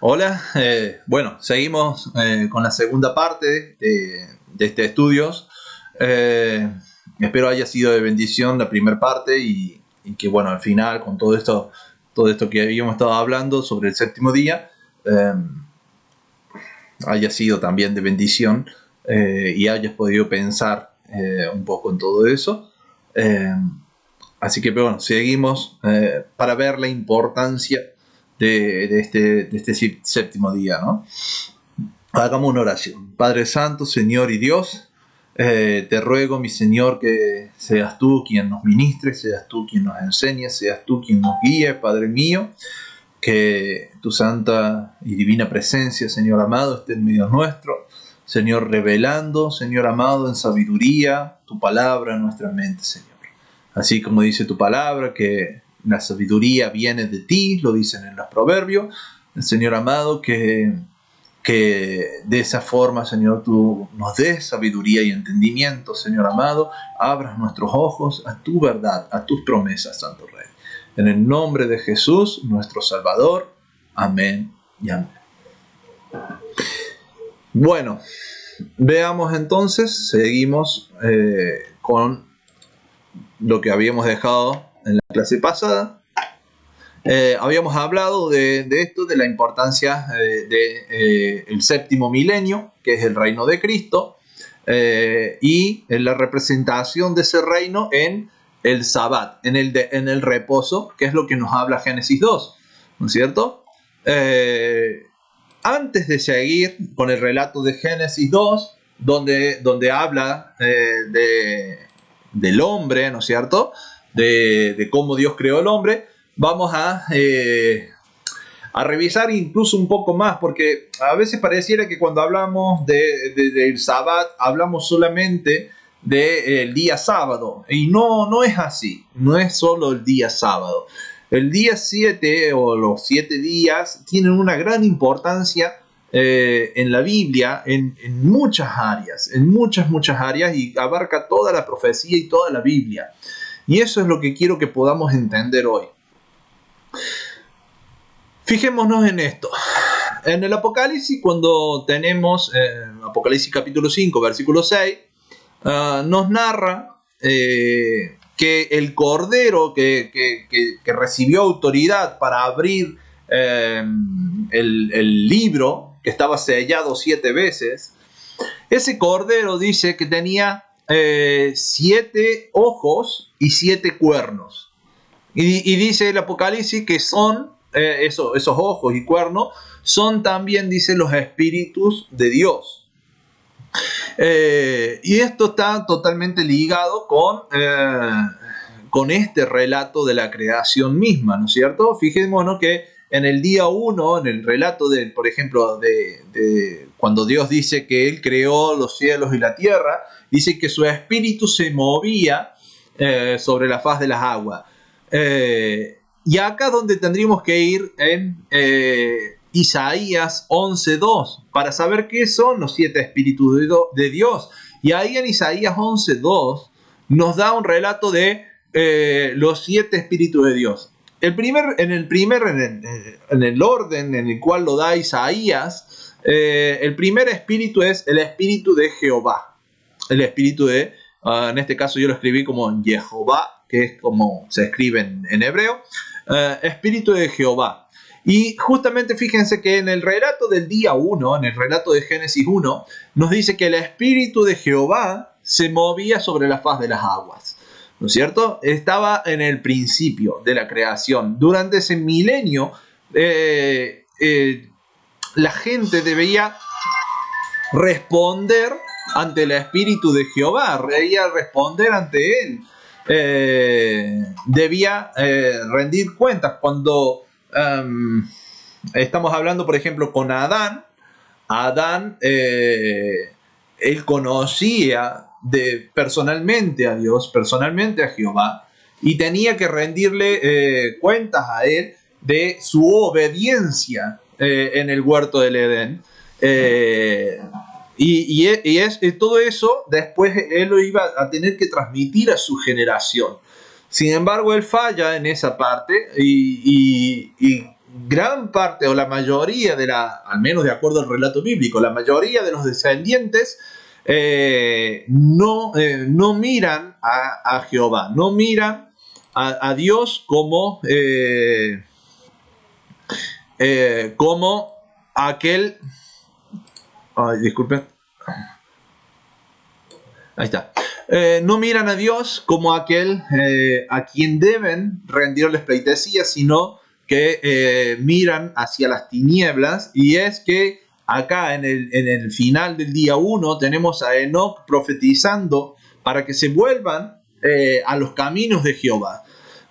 Hola, bueno, seguimos con la segunda parte de este estudios. Espero haya sido de bendición la primera parte y que bueno, al final con todo esto que habíamos estado hablando sobre el séptimo día, eh, haya sido también de bendición y hayas podido pensar un poco en todo eso. Eh, Así que bueno, seguimos para ver la importancia de este séptimo día, ¿no? Hagamos una oración. Padre Santo, Señor y Dios, te ruego, mi Señor, que seas tú quien nos ministre, seas tú quien nos enseñe, seas tú quien nos guíe, Padre mío, que tu santa y divina presencia, Señor amado, esté en medio nuestro, Señor, revelando, Señor amado, en sabiduría, tu palabra en nuestra mente, Señor. Así como dice tu palabra, que la sabiduría viene de ti, lo dicen en los proverbios, Señor amado, que de esa forma, Señor, tú nos des sabiduría y entendimiento, Señor amado, abras nuestros ojos a tu verdad, a tus promesas, Santo Rey. En el nombre de Jesús, nuestro Salvador. Amén y amén. Bueno, veamos entonces, seguimos con lo que habíamos dejado en la clase pasada. Habíamos hablado de esto, de la importancia del séptimo milenio, que es el reino de Cristo, y en la representación de ese reino en el Sabbat, en el reposo, que es lo que nos habla Génesis 2, ¿no es cierto? Antes de seguir con el relato de Génesis 2, donde habla del hombre, ¿no es cierto? De cómo Dios creó el hombre, vamos a revisar incluso un poco más, porque a veces pareciera que cuando hablamos del Sabbat, hablamos solamente del día sábado, y no es así, no es solo el día sábado. El día 7 o los 7 días tienen una gran importancia en la Biblia, en muchas áreas, en muchas áreas, y abarca toda la profecía y toda la Biblia. Y eso es lo que quiero que podamos entender hoy. Fijémonos en esto. En el Apocalipsis, cuando tenemos Apocalipsis capítulo 5, versículo 6, nos narra que el Cordero que recibió autoridad para abrir el libro, que estaba sellado 7 veces, ese Cordero dice que tenía 7 ojos y 7 cuernos. Y dice el Apocalipsis que son esos ojos y cuernos, son también, dice, los espíritus de Dios. Y esto está totalmente ligado con este relato de la creación misma, ¿no es cierto? Fijémonos que en el día 1, en el relato, por ejemplo, de cuando Dios dice que Él creó los cielos y la tierra, dice que su espíritu se movía sobre la faz de las aguas. Y acá es donde tendríamos que ir en Isaías 11.2 para saber qué son los 7 espíritus de Dios. Y ahí en Isaías 11.2 nos da un relato de los 7 espíritus de Dios. En el orden en el cual lo da Isaías, el primer espíritu es el espíritu de Jehová. El espíritu de, en este caso yo lo escribí como Jehová, que es como se escribe en hebreo, espíritu de Jehová. Y justamente fíjense que en el relato del día 1, en el relato de Génesis 1, nos dice que el espíritu de Jehová se movía sobre la faz de las aguas, ¿no es cierto? Estaba en el principio de la creación. Durante ese milenio, la gente debía responder ante el espíritu de Jehová, debía responder ante él. Debía rendir cuentas. Cuando estamos hablando, por ejemplo, con Adán, él conocía personalmente a Dios, personalmente a Jehová, y tenía que rendirle cuentas a él de su obediencia en el huerto del Edén. Y todo eso después él lo iba a tener que transmitir a su generación. Sin embargo, él falla en esa parte y gran parte o la mayoría al menos de acuerdo al relato bíblico, la mayoría de los descendientes no miran a Jehová, no miran a Dios como aquel... Ay, disculpen. Ahí está. No miran a Dios como aquel a quien deben rendirles pleitesía, sino que miran hacia las tinieblas. Y es que acá en el final del día 1 tenemos a Enoc profetizando para que se vuelvan a los caminos de Jehová,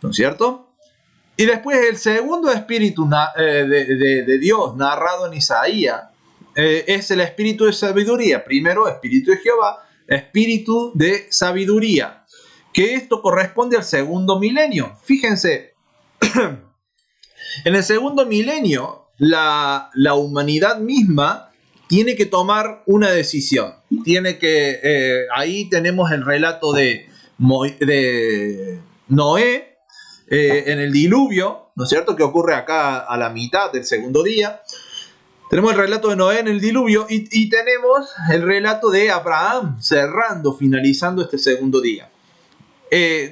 ¿no es cierto? Y después el segundo espíritu de Dios narrado en Isaías es el espíritu de sabiduría. Primero, espíritu de Jehová, espíritu de sabiduría, que esto corresponde al segundo milenio. Fíjense, en el segundo milenio la humanidad misma tiene que tomar una decisión. Ahí tenemos el relato de Noé en el diluvio, ¿no es cierto?, que ocurre acá a la mitad del segundo día. Tenemos el relato de Noé en el diluvio y tenemos el relato de Abraham finalizando este segundo día.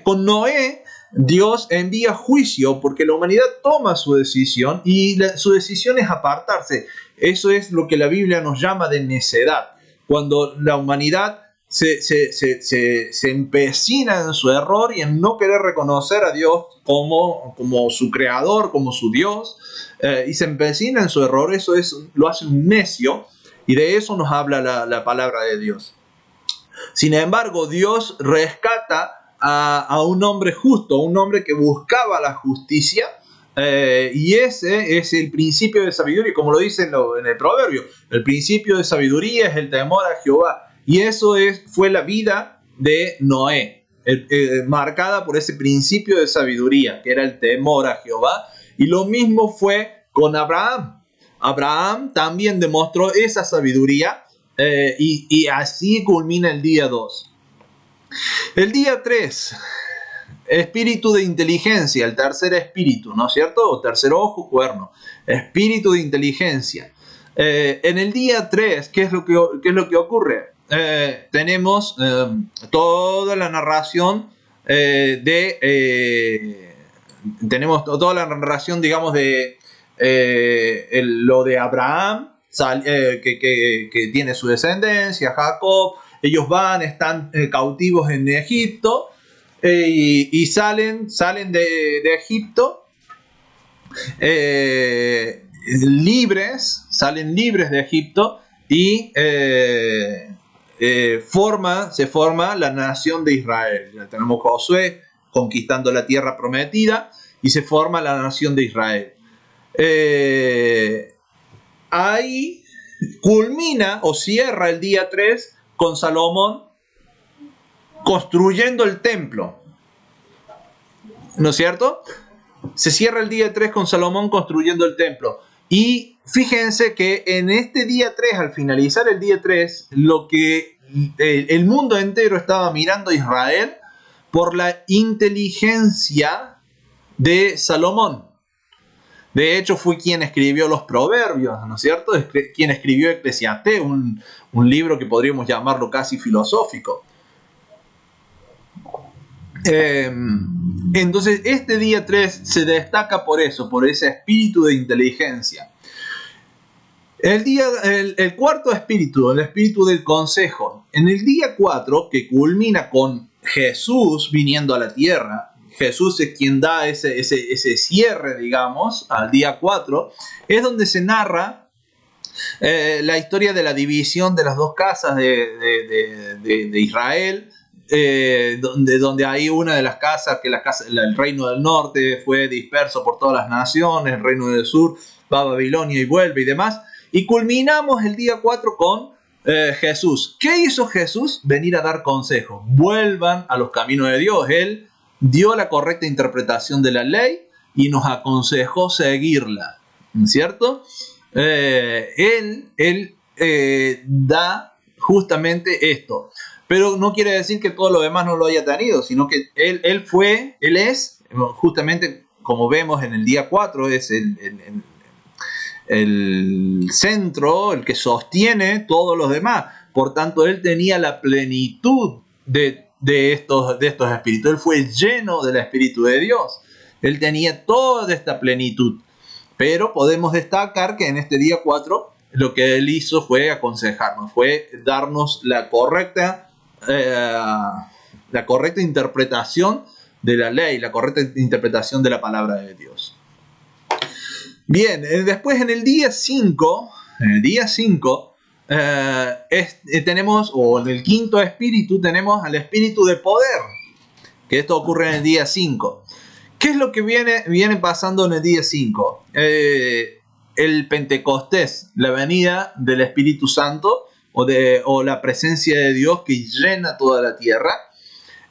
Con Noé, Dios envía juicio porque la humanidad toma su decisión y su decisión es apartarse. Eso es lo que la Biblia nos llama de necedad. Cuando la humanidad se empecina en su error y en no querer reconocer a Dios como su creador, como su Dios, y se empecina en su error, lo hace un necio, y de eso nos habla la palabra de Dios. Sin embargo, Dios rescata a un hombre justo, un hombre que buscaba la justicia, y ese es el principio de sabiduría, como lo dice en el proverbio. El principio de sabiduría es el temor a Jehová. Y eso fue la vida de Noé, marcada por ese principio de sabiduría, que era el temor a Jehová. Y lo mismo fue con Abraham. Abraham también demostró esa sabiduría y así culmina el día 2. El día 3, espíritu de inteligencia, el tercer espíritu, ¿no es cierto? O tercer ojo, cuerno, espíritu de inteligencia. En el día 3, ¿qué es lo que ocurre? Tenemos toda la narración tenemos toda la narración, digamos, de lo de Abraham, que tiene su descendencia, Jacob. Ellos están cautivos en Egipto y salen de Egipto salen libres de Egipto y se forma la nación de Israel. Ya tenemos Josué conquistando la tierra prometida y se forma la nación de Israel. Ahí culmina o cierra el día 3 con Salomón construyendo el templo, ¿no es cierto? Se cierra el día 3 con Salomón construyendo el templo. Y fíjense que en este día 3, al finalizar el día 3, lo que el mundo entero estaba mirando a Israel por la inteligencia de Salomón. De hecho, fue quien escribió los Proverbios, ¿no es cierto? Quien escribió Eclesiastés, un libro que podríamos llamarlo casi filosófico. Entonces, este día 3 se destaca por eso, por ese espíritu de inteligencia. El cuarto espíritu, el espíritu del consejo. En el día 4, que culmina con Jesús viniendo a la tierra, Jesús es quien da ese cierre, digamos, al día 4, es donde se narra la historia de la división de las dos casas de Israel, donde hay una de las casas, el reino del norte fue disperso por todas las naciones, el reino del sur va a Babilonia y vuelve y demás. Y culminamos el día 4 con Jesús. ¿Qué hizo Jesús? Venir a dar consejo. Vuelvan a los caminos de Dios. Él dio la correcta interpretación de la ley y nos aconsejó seguirla, ¿cierto? Él da justamente esto. Pero no quiere decir que todo lo demás no lo haya tenido, sino que él es, justamente como vemos en el día 4, es el centro, el que sostiene todos los demás. Por tanto, él tenía la plenitud de estos espíritus. Él fue lleno del Espíritu de Dios. Él tenía toda esta plenitud. Pero podemos destacar que en este día 4 lo que él hizo fue aconsejarnos, fue darnos la correcta interpretación de la ley, la correcta interpretación de la palabra de Dios. Bien, después en el día 5, tenemos, o en el quinto espíritu, tenemos al espíritu de poder, que esto ocurre en el día 5. ¿Qué es lo que viene pasando en el día 5? El Pentecostés, la venida del Espíritu Santo o la presencia de Dios que llena toda la tierra.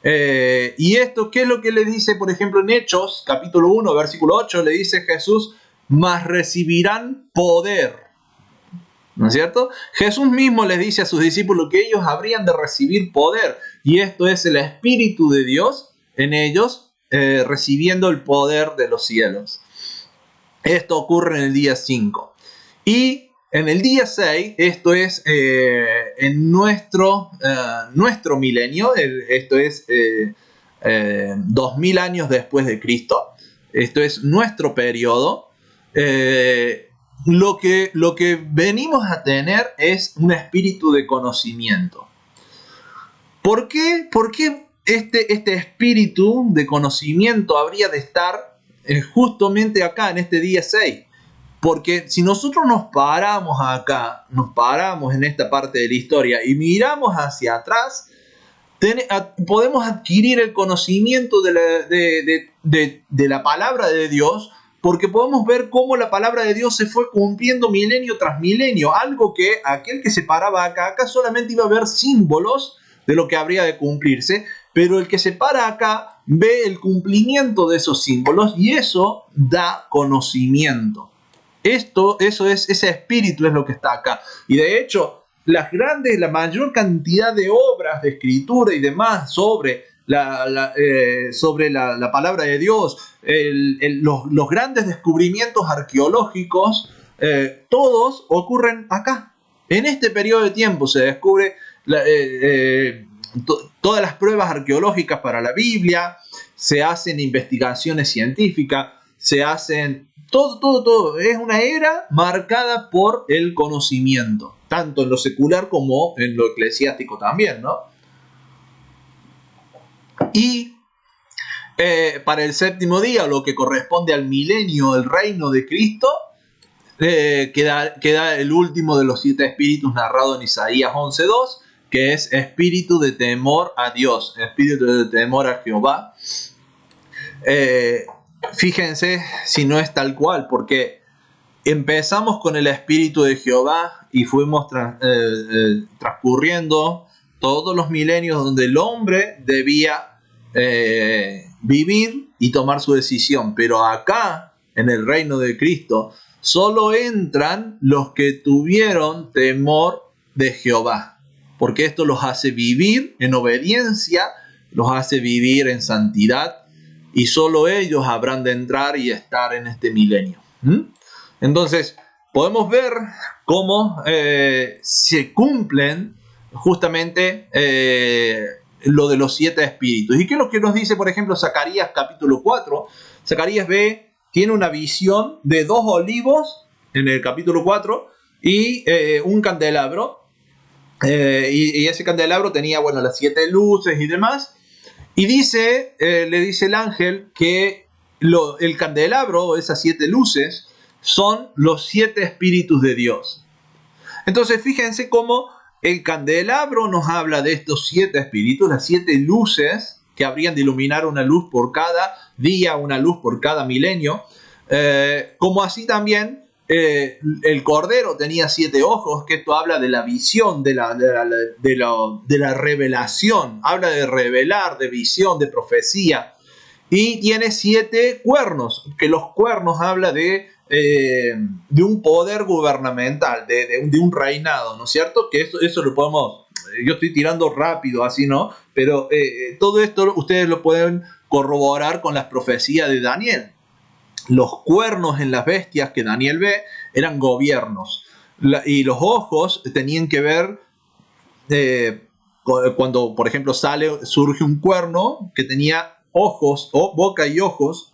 Y esto, ¿qué es lo que le dice, por ejemplo, en Hechos, capítulo 1, versículo 8? Le dice Jesús, mas recibirán poder. ¿No es cierto? Jesús mismo les dice a sus discípulos que ellos habrían de recibir poder. Y esto es el Espíritu de Dios en ellos, recibiendo el poder de los cielos. Esto ocurre en el día 5. Y en el día 6, esto es en nuestro milenio, esto es 2000 años después de Cristo. Esto es nuestro periodo. Lo que venimos a tener es un espíritu de conocimiento. ¿Por qué? ¿Por qué este espíritu de conocimiento habría de estar justamente acá en este día 6? Porque si nosotros nos paramos acá, nos paramos en esta parte de la historia y miramos hacia atrás, podemos adquirir el conocimiento de la palabra de Dios, porque podemos ver cómo la palabra de Dios se fue cumpliendo milenio tras milenio, algo que aquel que se paraba acá solamente iba a ver símbolos de lo que habría de cumplirse, pero el que se para acá ve el cumplimiento de esos símbolos y eso da conocimiento. Ese espíritu es lo que está acá. Y de hecho, la mayor cantidad de obras de escritura y demás sobre la palabra de Dios, los grandes descubrimientos arqueológicos, todos ocurren acá. En este periodo de tiempo se descubre todas las pruebas arqueológicas para la Biblia, se hacen investigaciones científicas, se hacen todo. Es una era marcada por el conocimiento, tanto en lo secular como en lo eclesiástico también, ¿no? Y para el séptimo día, lo que corresponde al milenio, el reino de Cristo, queda el último de los 7 espíritus narrado en Isaías 11:2, que es espíritu de temor a Dios, espíritu de temor a Jehová. Fíjense si no es tal cual, porque empezamos con el espíritu de Jehová y fuimos transcurriendo todos los milenios donde el hombre debía vivir y tomar su decisión. Pero acá, en el reino de Cristo, solo entran los que tuvieron temor de Jehová, porque esto los hace vivir en obediencia, los hace vivir en santidad, y solo ellos habrán de entrar y estar en este milenio. Entonces, podemos ver cómo se cumplen justamente lo de los 7 espíritus. ¿Y qué es lo que nos dice, por ejemplo, Zacarías capítulo 4? Zacarías tiene una visión de 2 olivos en el capítulo 4 y un candelabro. Y ese candelabro tenía, las 7 luces y demás. Y le dice el ángel que el candelabro, esas 7 luces, son los 7 espíritus de Dios. Entonces, fíjense cómo el candelabro nos habla de estos 7 espíritus, las 7 luces que habrían de iluminar una luz por cada día, una luz por cada milenio. Como así también el cordero tenía 7 ojos, que esto habla de la visión, de la revelación, habla de revelar, de visión, de profecía. Y tiene 7 cuernos, que los cuernos habla de un poder gubernamental, de un reinado, ¿no es cierto? Que eso lo podemos, yo estoy tirando rápido así, ¿no? Pero todo esto ustedes lo pueden corroborar con las profecías de Daniel. los cuernos en las bestias que Daniel ve eran gobiernos. Y los ojos tenían que ver cuando, por ejemplo, surge un cuerno que tenía ojos, o boca y ojos,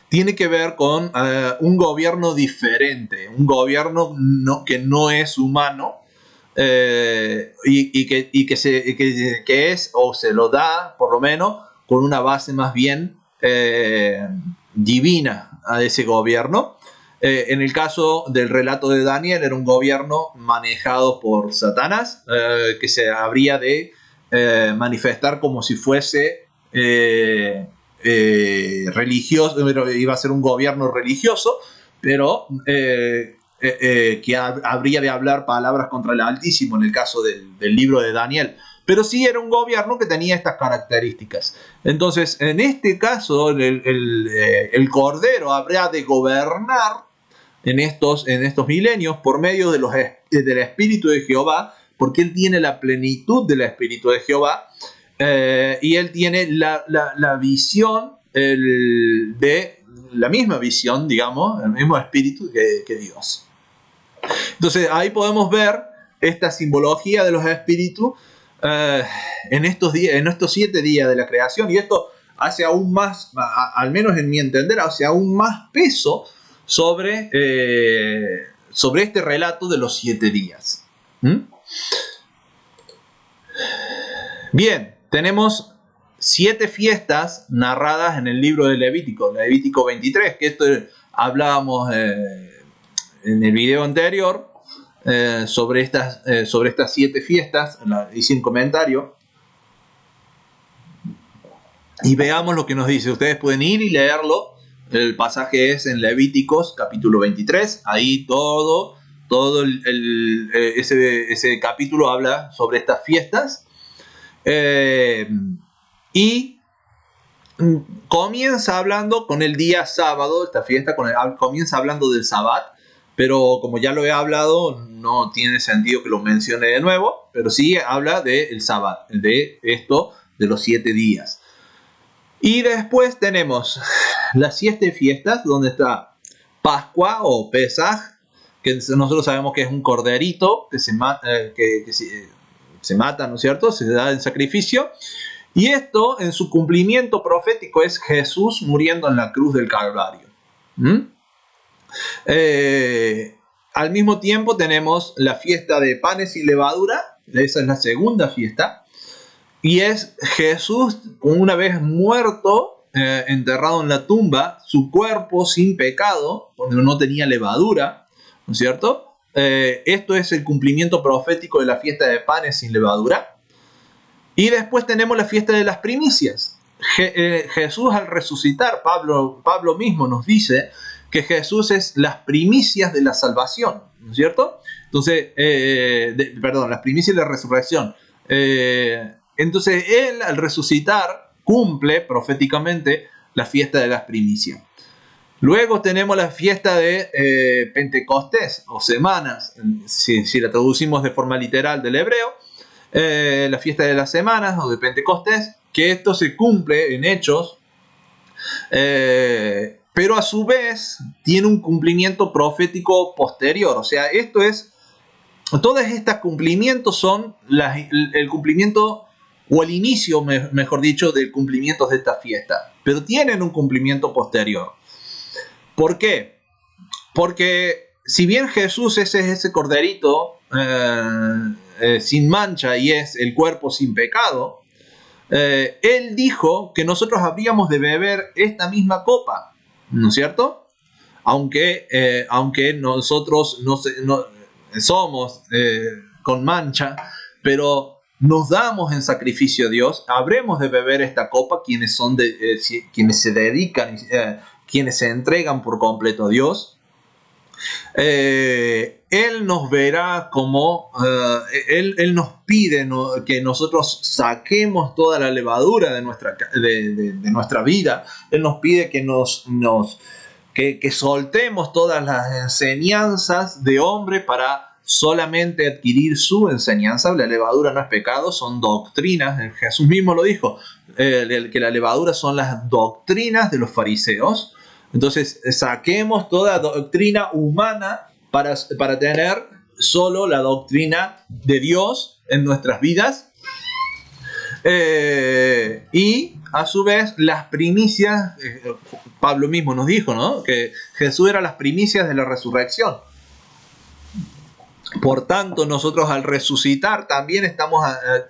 tiene que ver con un gobierno diferente, un gobierno que no es humano, que es, o se lo da, por lo menos, con una base más bien divina a ese gobierno. En el caso del relato de Daniel, era un gobierno manejado por Satanás, que se habría de manifestar como si fuese religioso, iba a ser un gobierno religioso, pero que habría de hablar palabras contra el Altísimo en el caso del libro de Daniel. Pero sí era un gobierno que tenía estas características. Entonces, en este caso, el Cordero habrá de gobernar en estos milenios por medio del Espíritu de Jehová, porque Él tiene la plenitud del Espíritu de Jehová, y Él tiene la visión de la misma visión, digamos, el mismo Espíritu que Dios. Entonces ahí podemos ver esta simbología de los espíritus en estos 7 días de la creación, y esto hace aún más, al menos en mi entender, hace aún más peso sobre este relato de los 7 días. Bien, tenemos 7 fiestas narradas en el libro de Levítico 23, que esto hablábamos en el video anterior, sobre estas 7 fiestas. Hice un comentario y veamos lo que nos dice. Ustedes pueden ir y leerlo. El pasaje es en Levíticos capítulo 23. Ahí todo ese capítulo habla sobre estas fiestas, y comienza hablando con el día sábado. Esta fiesta comienza hablando del Sabbat, pero como ya lo he hablado, no tiene sentido que lo mencione de nuevo, pero sí habla del Sabbat, de esto, de los 7 días. Y después tenemos las 7 fiestas, donde está Pascua o Pesaj, que nosotros sabemos que es un corderito que se mata, ¿no es cierto? Se da en sacrificio. Y esto, en su cumplimiento profético, es Jesús muriendo en la cruz del Calvario. Al mismo tiempo tenemos la fiesta de panes y levadura. Esa es la segunda fiesta. Y es Jesús, una vez muerto, enterrado en la tumba, su cuerpo sin pecado, donde no tenía levadura, ¿no es cierto? Esto es el cumplimiento profético de la fiesta de panes sin levadura. Y después tenemos la fiesta de las primicias. Jesús, al resucitar, Pablo mismo nos dice que Jesús es las primicias de la salvación, ¿no es cierto? Entonces, las primicias de la resurrección. Entonces, Él, al resucitar, cumple proféticamente la fiesta de las primicias. Luego tenemos la fiesta de Pentecostés, o semanas, si la traducimos de forma literal del hebreo, la fiesta de las semanas o de Pentecostés, que esto se cumple en Hechos, pero a su vez tiene un cumplimiento profético posterior. O sea, todos estos cumplimientos son el cumplimiento, o el inicio, mejor dicho, del cumplimiento de esta fiesta, pero tienen un cumplimiento posterior. ¿Por qué? Porque si bien Jesús es ese corderito sin mancha y es el cuerpo sin pecado, Él dijo que nosotros habríamos de beber esta misma copa, ¿no es cierto? Aunque nosotros no somos con mancha, pero nos damos en sacrificio a Dios, habremos de beber esta copa quienes se dedican, quienes se entregan por completo a Dios. Él nos verá como Él nos pide que nosotros saquemos toda la levadura de nuestra vida. Él nos pide que soltemos todas las enseñanzas de hombre para solamente adquirir su enseñanza. La levadura no es pecado, son doctrinas. Jesús mismo lo dijo, que la levadura son las doctrinas de los fariseos. Entonces, saquemos toda doctrina humana para tener solo la doctrina de Dios en nuestras vidas. Y a su vez las primicias, Pablo mismo nos dijo, ¿no?, que Jesús era las primicias de la resurrección. Por tanto, nosotros al resucitar también estamos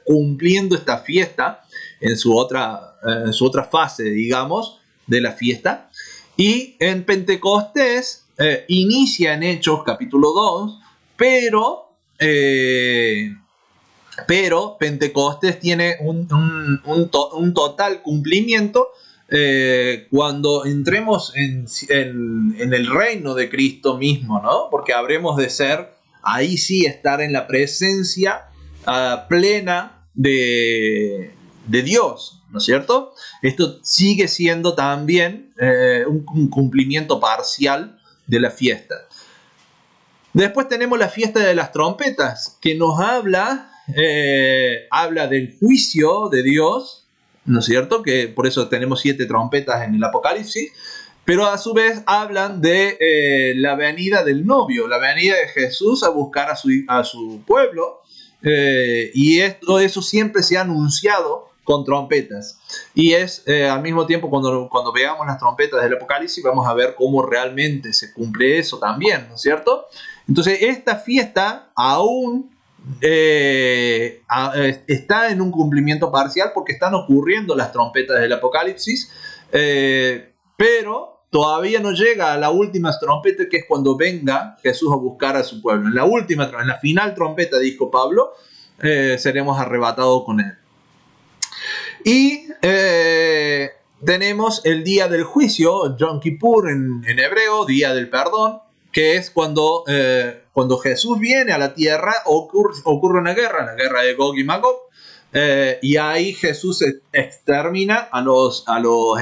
cumpliendo esta fiesta en su otra fase, digamos, de la fiesta. Y en Pentecostés inicia en Hechos capítulo 2, pero Pentecostés tiene un total cumplimiento cuando entremos en el reino de Cristo mismo, ¿no? Porque habremos de ser, ahí sí, estar en la presencia plena de Dios, ¿no es cierto? Esto sigue siendo también un cumplimiento parcial de la fiesta. Después tenemos la fiesta de las trompetas, que nos habla del juicio de Dios, ¿no es cierto? Que por eso tenemos 7 trompetas en el Apocalipsis, pero a su vez hablan de la venida del novio, la venida de Jesús a buscar a su pueblo, y eso siempre se ha anunciado con trompetas. Y es al mismo tiempo, cuando veamos las trompetas del Apocalipsis, vamos a ver cómo realmente se cumple eso también, ¿no es cierto? Entonces, esta fiesta aún está en un cumplimiento parcial porque están ocurriendo las trompetas del Apocalipsis, pero todavía no llega a la última trompeta, que es cuando venga Jesús a buscar a su pueblo. En la final trompeta, dijo Pablo, seremos arrebatados con él. Y tenemos el día del juicio, Yom Kippur en hebreo, día del perdón, que es cuando Jesús viene a la tierra, ocurre una guerra, la guerra de Gog y Magog, y ahí Jesús extermina a los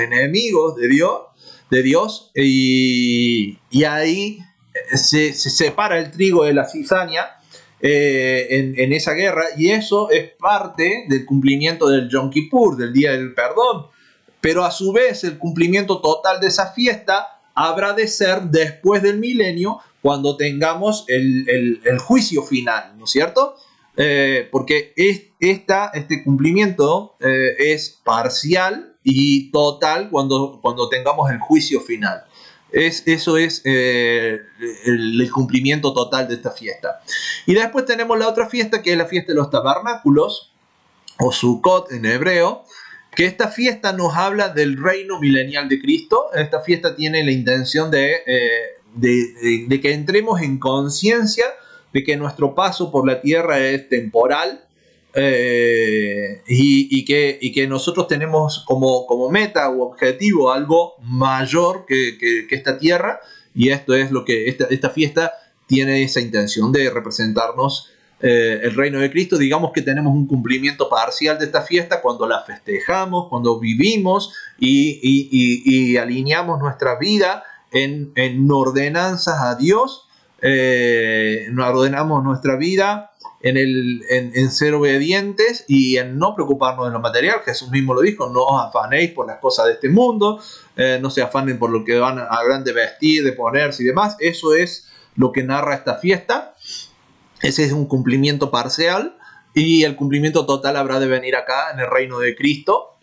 enemigos de Dios, y ahí se separa el trigo de la cizaña en esa guerra, y eso es parte del cumplimiento del Yom Kippur, del día del perdón. Pero a su vez el cumplimiento total de esa fiesta habrá de ser después del milenio, cuando tengamos el juicio final, ¿no es cierto? Porque este cumplimiento es parcial y total cuando tengamos el juicio final. Eso es el cumplimiento total de esta fiesta. Y después tenemos la otra fiesta, que es la fiesta de los tabernáculos, o Sukkot en hebreo, que esta fiesta nos habla del reino milenial de Cristo. Esta fiesta tiene la intención de que entremos en conciencia de que nuestro paso por la tierra es temporal, y que nosotros tenemos como meta u objetivo algo mayor que esta tierra, y esto es lo que esta fiesta tiene, esa intención de representarnos el reino de Cristo. Digamos que tenemos un cumplimiento parcial de esta fiesta cuando la festejamos, cuando vivimos y alineamos nuestra vida en ordenanzas a Dios. Ordenamos nuestra vida en ser obedientes y en no preocuparnos de lo material. Jesús mismo lo dijo: no os afanéis por las cosas de este mundo, no se afanen por lo que habrán de vestir, de ponerse y demás. Eso es lo que narra esta fiesta. Ese es un cumplimiento parcial, y el cumplimiento total habrá de venir acá en el reino de Cristo,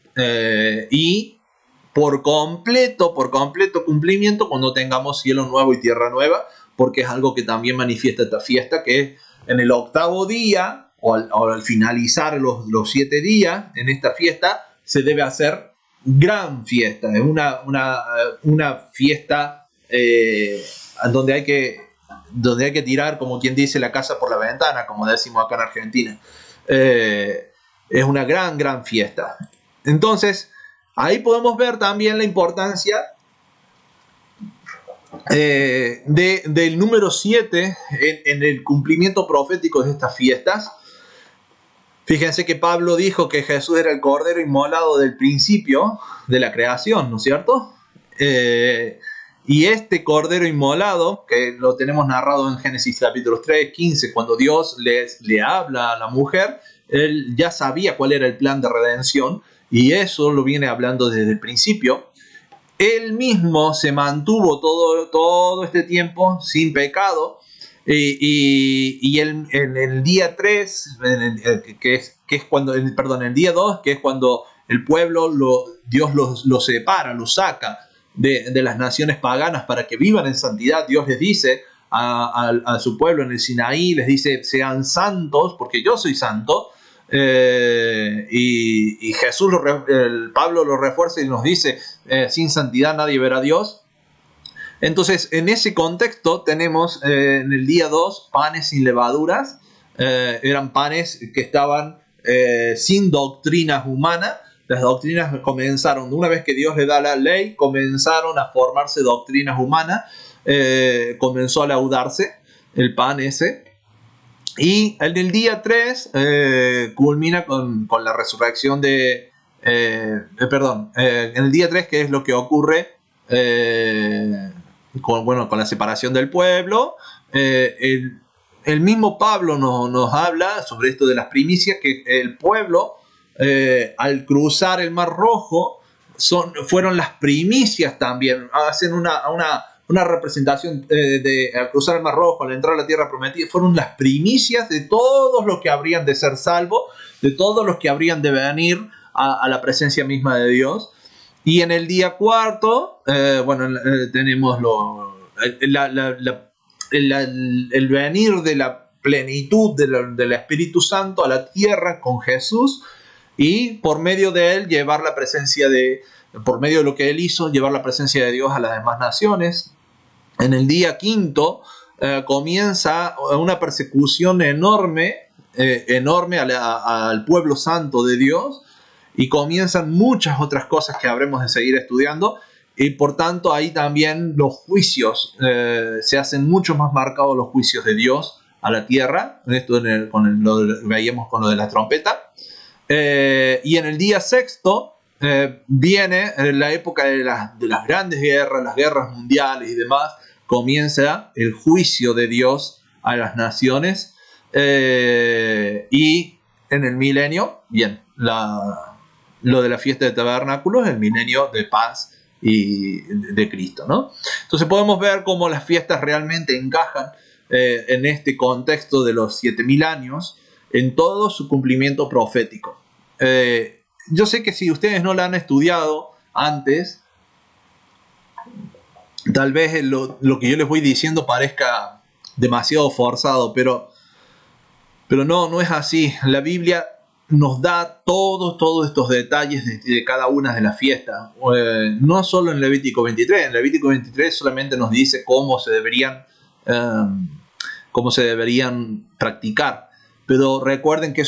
y por completo cumplimiento cuando tengamos cielo nuevo y tierra nueva, porque es algo que también manifiesta esta fiesta, que en el 8º día o al finalizar los 7 días en esta fiesta se debe hacer gran fiesta. Es una fiesta donde hay que tirar, como quien dice, la casa por la ventana, como decimos acá en Argentina. Es una gran fiesta. Entonces, ahí podemos ver también la importancia del número 7 en el cumplimiento profético de estas fiestas. Fíjense que Pablo dijo que Jesús era el cordero inmolado del principio de la creación, ¿no es cierto? Y este cordero inmolado, que lo tenemos narrado en Génesis capítulo 3, 15, cuando Dios le habla a la mujer, él ya sabía cuál era el plan de redención, y eso lo viene hablando desde el principio. Él mismo se mantuvo todo este tiempo sin pecado. Y en el día 3, que es cuando, perdón, en el día 2, que es cuando el pueblo, Dios lo separa, lo saca de las naciones paganas para que vivan en santidad. Dios les dice a su pueblo en el Sinaí, les dice: sean santos porque yo soy santo. Y Jesús, Pablo lo refuerza y nos dice: sin santidad nadie verá a Dios. Entonces, en ese contexto tenemos en el día 2 panes sin levaduras. Eran panes que estaban sin doctrinas humanas. Las doctrinas comenzaron, una vez que Dios le da la ley, comenzaron a formarse doctrinas humanas. Comenzó a laudarse el pan ese. Y en el día 3 culmina con la resurrección de... en el día 3, que es lo que ocurre con la separación del pueblo. El mismo Pablo nos habla sobre esto de las primicias, que el pueblo al cruzar el Mar Rojo fueron las primicias también. Hacen una representación al cruzar el Mar Rojo, al entrar a la tierra prometida, fueron las primicias de todos los que habrían de ser salvos, de todos los que habrían de venir a la presencia misma de Dios. Y en el día 4, tenemos el venir de la plenitud del Espíritu Santo a la tierra con Jesús, y por medio de él llevar la presencia por medio de lo que él hizo, llevar la presencia de Dios a las demás naciones. En el día 5 comienza una persecución enorme al pueblo santo de Dios, y comienzan muchas otras cosas que habremos de seguir estudiando, y por tanto ahí también los juicios se hacen mucho más marcados, los juicios de Dios a la tierra. Esto veíamos con lo de la trompeta. Y en el día 6 viene la época de las grandes guerras, las guerras mundiales y demás. Comienza el juicio de Dios a las naciones, y en el milenio, bien, lo de la fiesta de tabernáculos, el milenio de paz y de Cristo, ¿no? Entonces podemos ver cómo las fiestas realmente encajan en este contexto de los 7000 años, en todo su cumplimiento profético. Yo sé que si ustedes no la han estudiado antes, tal vez lo que yo les voy diciendo parezca demasiado forzado, pero no es así. La Biblia nos da todos estos detalles de cada una de las fiestas. No solo en Levítico 23. En Levítico 23 solamente nos dice cómo se deberían practicar. Pero recuerden que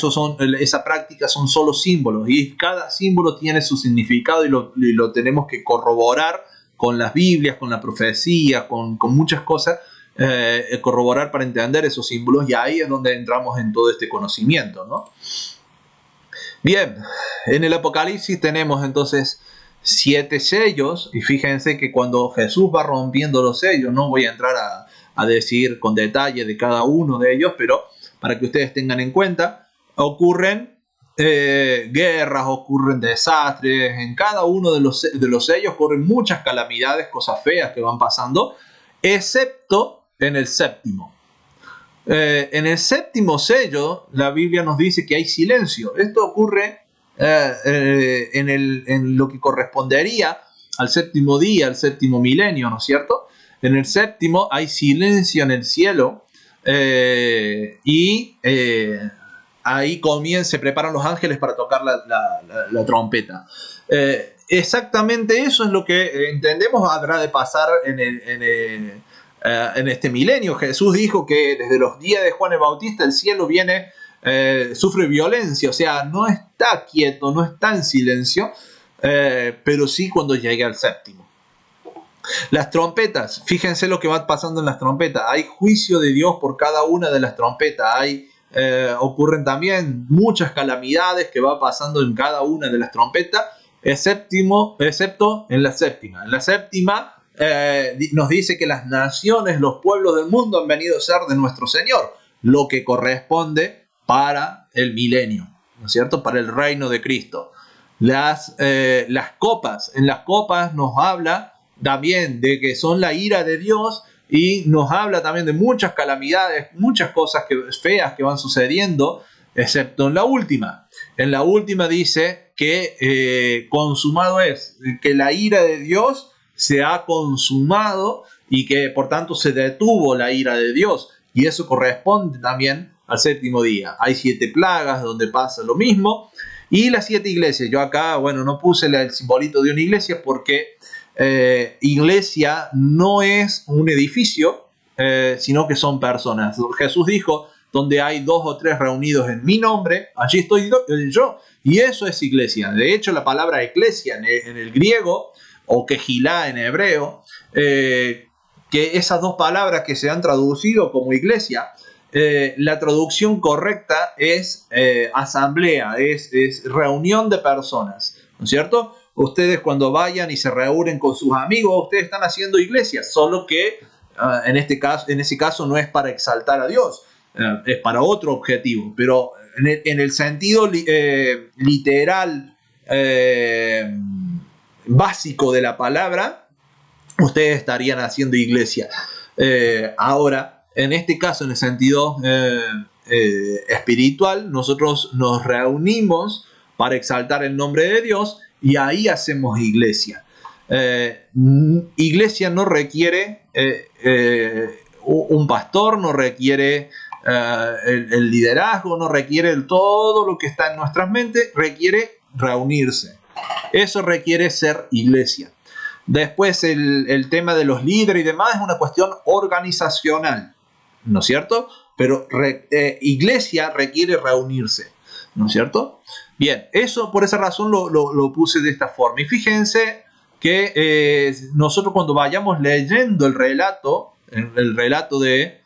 esa práctica son solo símbolos, y cada símbolo tiene su significado, y lo tenemos que corroborar con las Biblias, con la profecía, con muchas cosas, corroborar para entender esos símbolos, y ahí es donde entramos en todo este conocimiento, ¿no? Bien, en el Apocalipsis tenemos entonces 7 sellos, y fíjense que cuando Jesús va rompiendo los sellos, no voy a entrar a decir con detalle de cada uno de ellos, pero para que ustedes tengan en cuenta, ocurren guerras, ocurren desastres, en cada uno de los sellos ocurren muchas calamidades, cosas feas que van pasando, excepto en el séptimo. En el séptimo sello, la Biblia nos dice que hay silencio. Esto ocurre en lo que correspondería al séptimo día, al séptimo milenio, ¿no es cierto? En el séptimo hay silencio en el cielo, y ahí se preparan los ángeles para tocar la trompeta. Exactamente eso es lo que entendemos habrá de pasar en este milenio. Jesús dijo que desde los días de Juan el Bautista el cielo sufre violencia, o sea, no está quieto, no está en silencio, pero sí cuando llegue al séptimo. Las trompetas, fíjense lo que va pasando en las trompetas. Hay juicio de Dios por cada una de las trompetas. Ocurren también muchas calamidades que va pasando en cada una de las trompetas, excepto en la séptima. En la séptima nos dice que las naciones, los pueblos del mundo han venido a ser de nuestro Señor, lo que corresponde para el milenio, ¿no es cierto? Para el reino de Cristo. las copas. En las copas nos habla también de que son la ira de Dios y nos habla también de muchas calamidades, muchas cosas feas que van sucediendo, excepto en la última. En la última dice que consumado es, que la ira de Dios se ha consumado y que por tanto se detuvo la ira de Dios. Y eso corresponde también al séptimo día. Hay 7 plagas donde pasa lo mismo. Y las 7 iglesias. Yo acá, bueno, no puse el simbolito de una iglesia porque iglesia no es un edificio, sino que son personas. Jesús dijo, donde hay 2 o 3 reunidos en mi nombre, allí estoy yo. Y eso es iglesia. De hecho, la palabra eclesia en el griego, o quejilá en hebreo, que esas 2 palabras que se han traducido como iglesia, la traducción correcta es asamblea, es reunión de personas, ¿no es cierto? Ustedes cuando vayan y se reúnen con sus amigos, ustedes están haciendo iglesia, solo que en ese caso no es para exaltar a Dios, es para otro objetivo, pero en el sentido literal básico de la palabra, ustedes estarían haciendo iglesia. Ahora, en este caso, en el sentido espiritual, nosotros nos reunimos para exaltar el nombre de Dios y ahí hacemos iglesia. Iglesia no requiere un pastor, no requiere el liderazgo, no requiere todo lo que está en nuestras mentes, requiere reunirse. Eso requiere ser iglesia. Después el tema de los líderes y demás es una cuestión organizacional, ¿no es cierto? Pero iglesia requiere reunirse, ¿no es cierto? Bien, eso por esa razón lo puse de esta forma. Y fíjense que nosotros cuando vayamos leyendo el relato de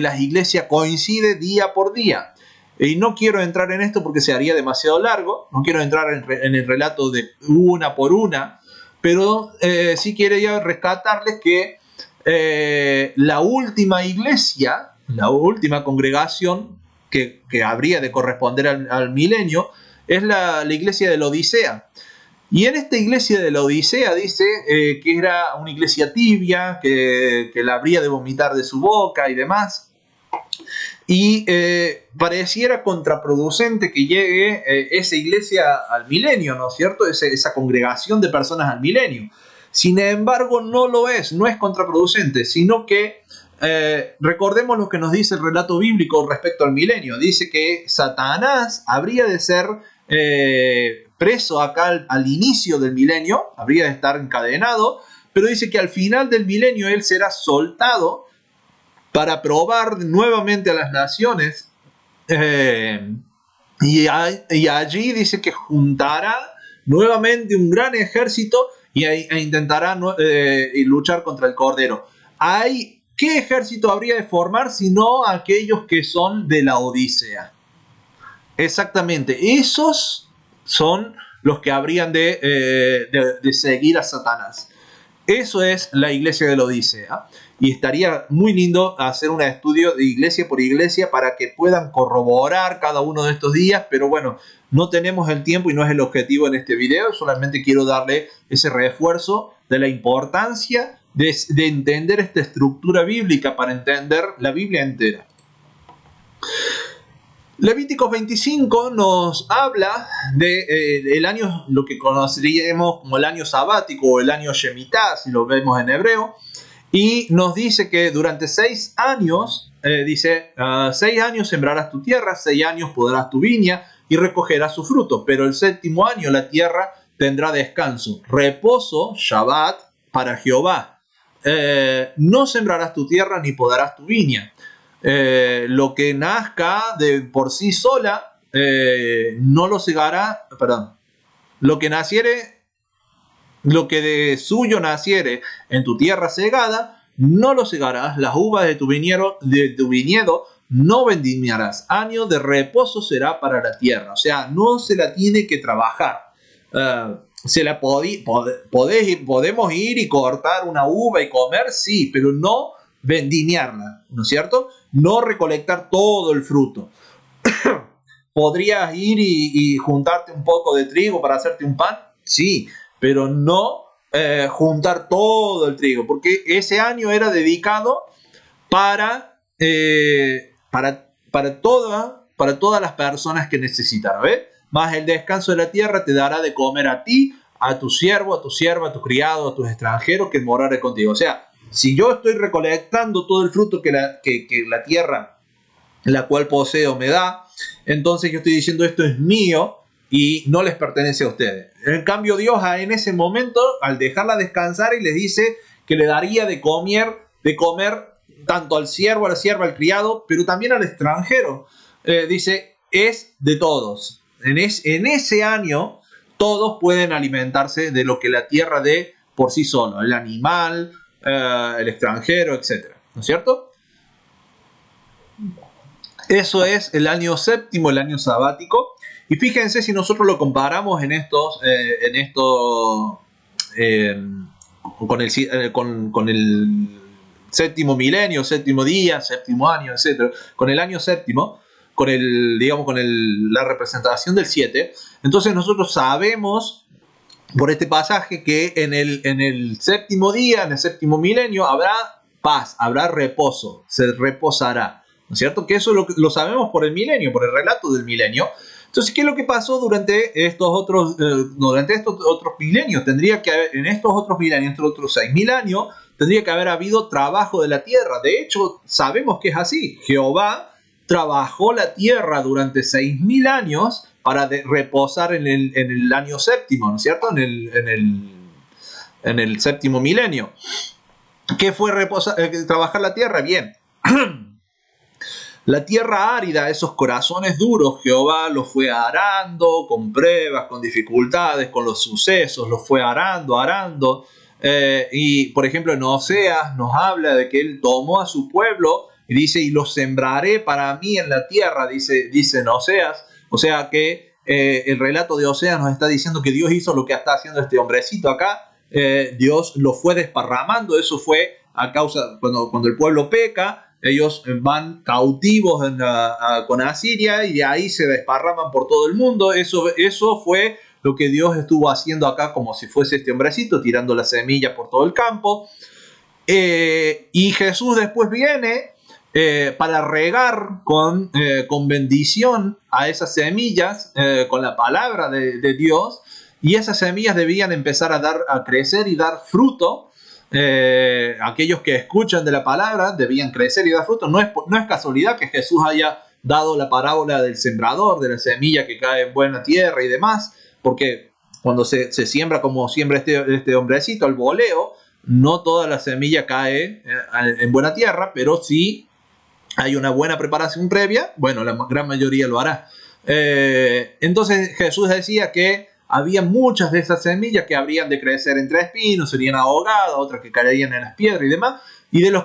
las iglesias coincide día por día. Y no quiero entrar en esto porque se haría demasiado largo, no quiero entrar en el relato de una por una, pero sí quería rescatarles que la última iglesia, la última congregación que habría de corresponder al milenio, es la iglesia de la Odisea. Y en esta iglesia de la Odisea dice que era una iglesia tibia, que la habría de vomitar de su boca y demás. Y pareciera contraproducente que llegue esa iglesia al milenio, ¿no es cierto? Esa congregación de personas al milenio. Sin embargo, no lo es, no es contraproducente, sino que recordemos lo que nos dice el relato bíblico respecto al milenio. Dice que Satanás habría de ser preso acá al inicio del milenio, habría de estar encadenado, pero dice que al final del milenio él será soltado para probar nuevamente a las naciones, y allí dice que juntará nuevamente un gran ejército e intentará luchar contra el Cordero. ¿Qué ejército habría de formar sino aquellos que son de la Odisea? Exactamente, esos son los que habrían de seguir a Satanás. Eso es la iglesia de la Odisea. Y estaría muy lindo hacer un estudio de iglesia por iglesia para que puedan corroborar cada uno de estos días, pero bueno, no tenemos el tiempo y no es el objetivo en este video, solamente quiero darle ese refuerzo de la importancia de entender esta estructura bíblica para entender la Biblia entera. Levíticos 25 nos habla del año, lo que conoceríamos como el año sabático o el año Shemitah, si lo vemos en hebreo, y nos dice que durante 6 años, 6 años sembrarás tu tierra, 6 años podarás tu viña y recogerás su fruto, pero el 7º año la tierra tendrá descanso, reposo, Shabbat, para Jehová. No sembrarás tu tierra ni podarás tu viña. Lo que nazca de por sí sola no lo segará, perdón, lo que de suyo naciere en tu tierra segada, no lo segarás, las uvas de tu viñedo no vendimiarás, año de reposo será para la tierra. O sea, no se la tiene que trabajar. Podemos ir y cortar una uva y comer, sí, pero no vendimiarla, ¿no es cierto? No recolectar todo el fruto. ¿podrías ir y juntarte un poco de trigo para hacerte un pan? Sí, pero no juntar todo el trigo, porque ese año era dedicado para todas las personas que necesitaban. ¿Ves? Más el descanso de la tierra te dará de comer a ti, a tu siervo, a tu sierva, a tu criado, a tus extranjeros que moraré contigo. O sea, si yo estoy recolectando todo el fruto que la tierra, la cual poseo, me da, entonces yo estoy diciendo esto es mío y no les pertenece a ustedes. En cambio, Dios en ese momento, al dejarla descansar, y les dice que le daría de comer tanto al siervo, a la sierva, al criado, pero también al extranjero. Dice, es de todos. En ese año, todos pueden alimentarse de lo que la tierra dé por sí solo, el animal, el extranjero, etc. ¿No es cierto? Eso es el año séptimo, el año sabático. Y fíjense si nosotros lo comparamos con el séptimo milenio, séptimo día, séptimo año, etc. Con el año séptimo, la representación del 7. Entonces nosotros sabemos por este pasaje que en el séptimo día, en el séptimo milenio, habrá paz, habrá reposo, se reposará. ¿No es cierto? Que eso lo sabemos por el milenio, por el relato del milenio. Entonces, ¿qué es lo que pasó durante estos otros milenios? Tendría que haber, en estos otros milenios, estos otros 6.000 años, tendría que haber habido trabajo de la tierra. De hecho, sabemos que es así. Jehová trabajó la tierra durante 6.000 años para reposar en el año séptimo, ¿no es cierto? En el séptimo milenio. ¿Qué fue trabajar la tierra? Bien. La tierra árida, esos corazones duros, Jehová los fue arando con pruebas, con dificultades, con los sucesos, los fue arando. Y por ejemplo en Oseas nos habla de que él tomó a su pueblo y dice, y los sembraré para mí en la tierra, dice en Oseas. O sea que el relato de Oseas nos está diciendo que Dios hizo lo que está haciendo este hombrecito acá. Dios lo fue desparramando. Eso fue a causa, cuando el pueblo peca, ellos van cautivos con Asiria y de ahí se desparraman por todo el mundo. Eso fue lo que Dios estuvo haciendo acá, como si fuese este hombrecito, tirando la semilla por todo el campo. Y Jesús después viene para regar con bendición a esas semillas, con la palabra de Dios, y esas semillas debían empezar a crecer y dar fruto. Aquellos que escuchan de la palabra debían crecer y dar fruto. No es casualidad que Jesús haya dado la parábola del sembrador, de la semilla que cae en buena tierra y demás, porque cuando se siembra como siembra este hombrecito al voleo, no toda la semilla cae en buena tierra, pero sí hay una buena preparación previa. Bueno, la gran mayoría lo hará. Entonces Jesús decía que había muchas de esas semillas que habrían de crecer entre espinos, serían ahogadas, otras que caerían en las piedras y demás, y de los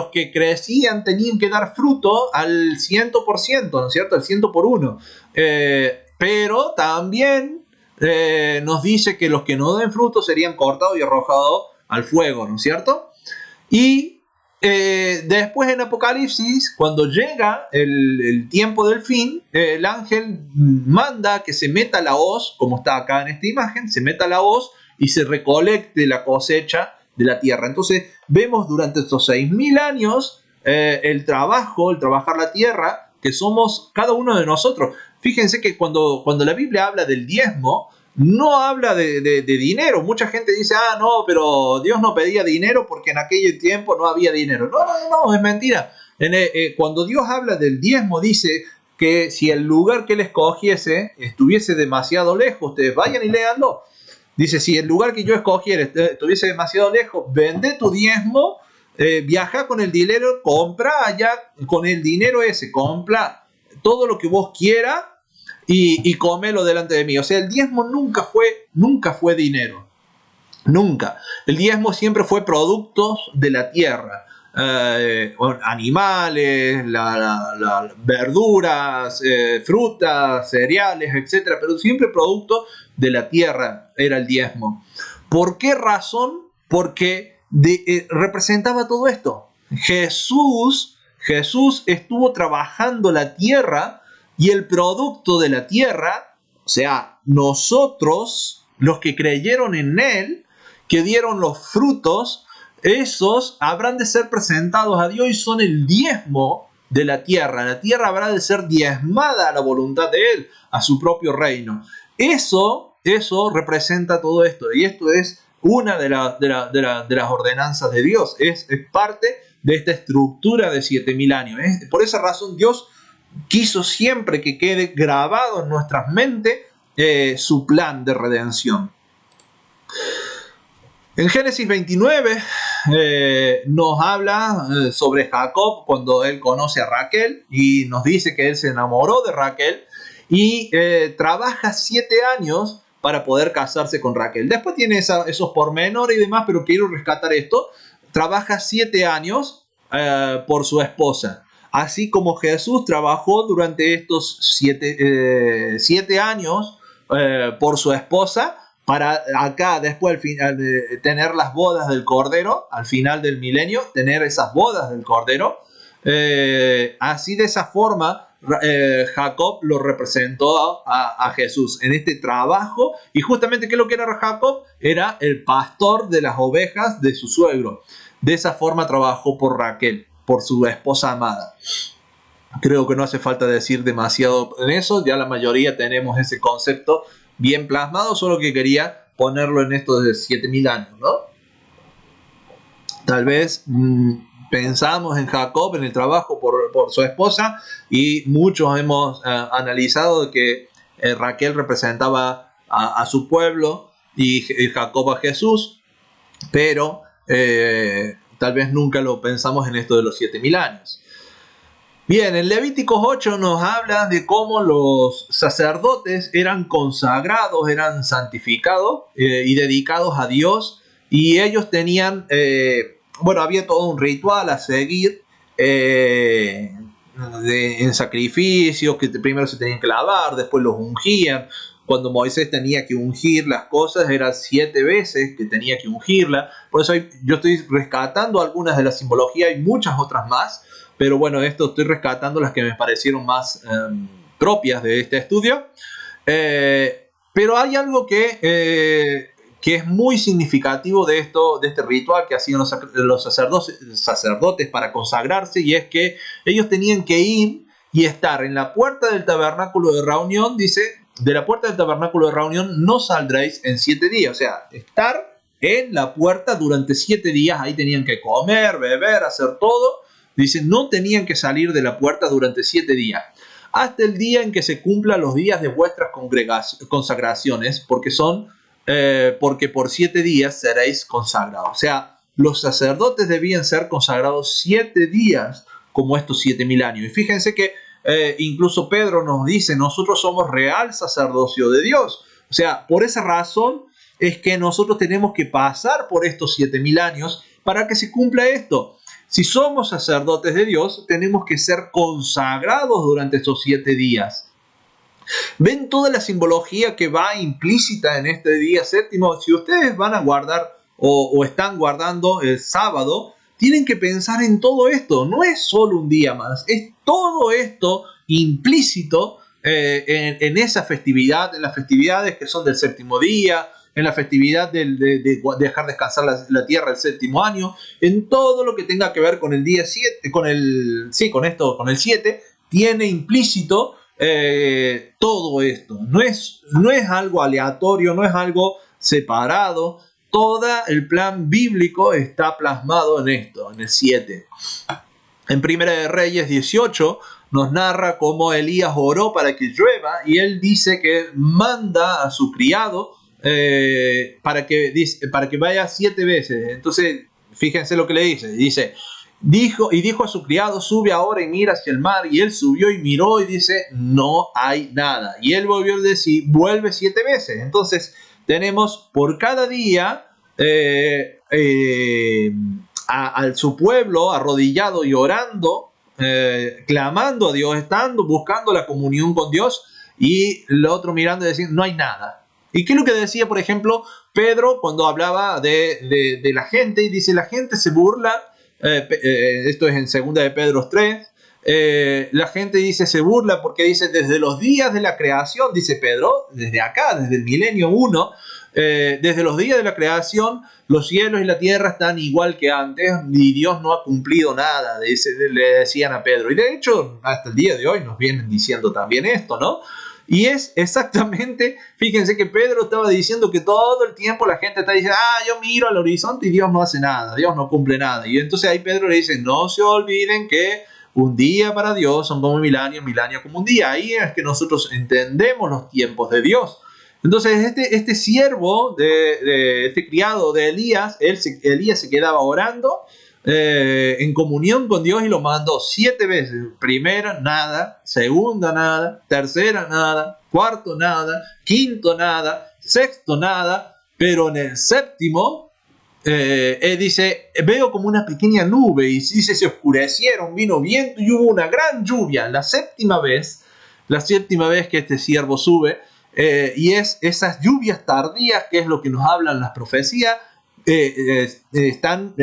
que crecían tenían que dar fruto al 100%, ¿no es cierto? Al 100 por 1. Pero también nos dice que los que no den fruto serían cortados y arrojados al fuego, ¿no es cierto? Y después en Apocalipsis, cuando llega el tiempo del fin, el ángel manda que se meta la hoz, como está acá en esta imagen, se meta la hoz y se recolecte la cosecha de la tierra. Entonces vemos durante estos 6.000 años el trabajar la tierra, que somos cada uno de nosotros. Fíjense que cuando la Biblia habla del diezmo, no habla de dinero. Mucha gente dice, no, pero Dios no pedía dinero porque en aquel tiempo no había dinero. No, es mentira. Cuando Dios habla del diezmo, dice que si el lugar que él escogiese estuviese demasiado lejos, ustedes vayan y léanlo. Dice, si el lugar que yo escogiera estuviese demasiado lejos, vende tu diezmo, viaja con el dinero, compra allá, con el dinero ese, compra todo lo que vos quieras, y cómelo delante de mí. O sea, el diezmo nunca fue dinero. Nunca. El diezmo siempre fue productos de la tierra. Animales, verduras, frutas, cereales, etc. Pero siempre producto de la tierra era el diezmo. ¿Por qué razón? Porque representaba todo esto. Jesús estuvo trabajando la tierra y el producto de la tierra, o sea, nosotros, los que creyeron en Él, que dieron los frutos, esos habrán de ser presentados a Dios y son el diezmo de la tierra. La tierra habrá de ser diezmada a la voluntad de Él, a su propio reino. Eso representa todo esto, y esto es una de las ordenanzas de Dios, es parte de esta estructura de 7.000 años. Por esa razón Dios quiso siempre que quede grabado en nuestras mentes su plan de redención. En Génesis 29 nos habla sobre Jacob cuando él conoce a Raquel, y nos dice que él se enamoró de Raquel y trabaja 7 años para poder casarse con Raquel. Después tiene esos pormenores y demás, pero quiero rescatar esto. Trabaja 7 años por su esposa. Así como Jesús trabajó durante estos 7 años por su esposa, para acá después al final de tener las bodas del Cordero, al final del milenio, tener esas bodas del Cordero. Así de esa forma Jacob lo representó a Jesús en este trabajo. Y justamente, ¿qué es lo que era Jacob? Era el pastor de las ovejas de su suegro. De esa forma trabajó por Raquel, por su esposa amada. Creo que no hace falta decir demasiado en eso, ya la mayoría tenemos ese concepto bien plasmado, solo que quería ponerlo en esto de 7.000 años, ¿no? Tal vez pensamos en Jacob, en el trabajo por su esposa, y muchos hemos analizado que Raquel representaba a su pueblo y Jacob a Jesús, pero tal vez nunca lo pensamos en esto de los 7.000 años. Bien, en Levíticos 8 nos habla de cómo los sacerdotes eran consagrados, eran santificados y dedicados a Dios, y ellos tenían, había todo un ritual a seguir en sacrificios que primero se tenían que lavar, después los ungían. Cuando Moisés tenía que ungir las cosas, eran 7 veces que tenía que ungirla. Por eso yo estoy rescatando algunas de la simbología y muchas otras más. Pero bueno, estoy rescatando las que me parecieron más propias de este estudio. Pero hay algo que es muy significativo de este ritual que hacían los sacerdotes para consagrarse, y es que ellos tenían que ir y estar en la puerta del tabernáculo de reunión. Dice, de la puerta del tabernáculo de reunión no saldréis en 7 días. O sea, estar en la puerta durante 7 días. Ahí tenían que comer, beber, hacer todo. Dice, no tenían que salir de la puerta durante 7 días, hasta el día en que se cumplan los días de vuestras consagraciones, porque por 7 días seréis consagrados. O sea, los sacerdotes debían ser consagrados 7 días, como estos 7.000 años. Y fíjense que incluso Pedro nos dice, nosotros somos real sacerdocio de Dios. O sea, por esa razón es que nosotros tenemos que pasar por estos 7.000 años para que se cumpla esto. Si somos sacerdotes de Dios, tenemos que ser consagrados durante estos 7 días. ¿Ven toda la simbología que va implícita en este día séptimo? Si ustedes van a guardar o están guardando el sábado, tienen que pensar en todo esto. No es solo un día más, es todo esto implícito en esa festividad, en las festividades que son del séptimo día, en la festividad de dejar descansar la tierra el séptimo año, en todo lo que tenga que ver con el día 7, con el 7, tiene implícito todo esto. No es algo aleatorio, no es algo separado. Todo el plan bíblico está plasmado en esto, en el 7. En Primera de Reyes 18 nos narra cómo Elías oró para que llueva, y él dice que manda a su criado para que vaya 7 veces. Entonces, fíjense lo que le dice. Dijo a su criado, sube ahora y mira hacia el mar. Y él subió y miró y dice, no hay nada. Y él volvió a decir, vuelve 7 veces. Entonces, tenemos por cada día a su pueblo arrodillado y orando, clamando a Dios, buscando la comunión con Dios, y el otro mirando y diciendo, no hay nada. ¿Y qué es lo que decía, por ejemplo, Pedro cuando hablaba de la gente? Y dice, la gente se burla, esto es en 2 de Pedro 3, La gente dice, se burla porque dice, desde los días de la creación, dice Pedro, desde acá, desde el milenio 1, desde los días de la creación, los cielos y la tierra están igual que antes, y Dios no ha cumplido nada, le decían a Pedro. Y de hecho, hasta el día de hoy nos vienen diciendo también esto, ¿no? Y es exactamente, fíjense que Pedro estaba diciendo que todo el tiempo la gente está diciendo, yo miro al horizonte y Dios no hace nada, Dios no cumple nada. Y entonces ahí Pedro le dice, no se olviden que un día para Dios son como mil años como un día. Ahí es que nosotros entendemos los tiempos de Dios. Entonces este siervo, este criado de Elías, Elías se quedaba orando en comunión con Dios y lo mandó 7 veces. Primera, nada. Segunda, nada. Tercera, nada. Cuarto, nada. Quinto, nada. Sexto, nada. Pero en el séptimo, él dice, veo como una pequeña nube, y dice, se oscurecieron, vino viento y hubo una gran lluvia. La séptima vez que este siervo sube, y es esas lluvias tardías, que es lo que nos hablan las profecías, están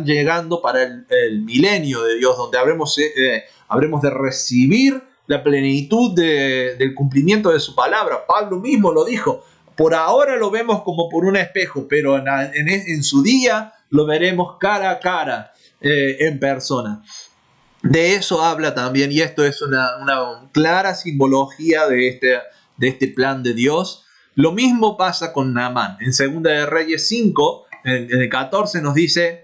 llegando para el milenio de Dios, donde habremos de recibir la plenitud del cumplimiento de su palabra. Pablo mismo lo dijo, por ahora lo vemos como por un espejo, pero en su día lo veremos cara a cara, en persona. De eso habla también, y esto es una clara simbología de este plan de Dios. Lo mismo pasa con Naamán. En 2 de Reyes 5, en el 14 nos dice,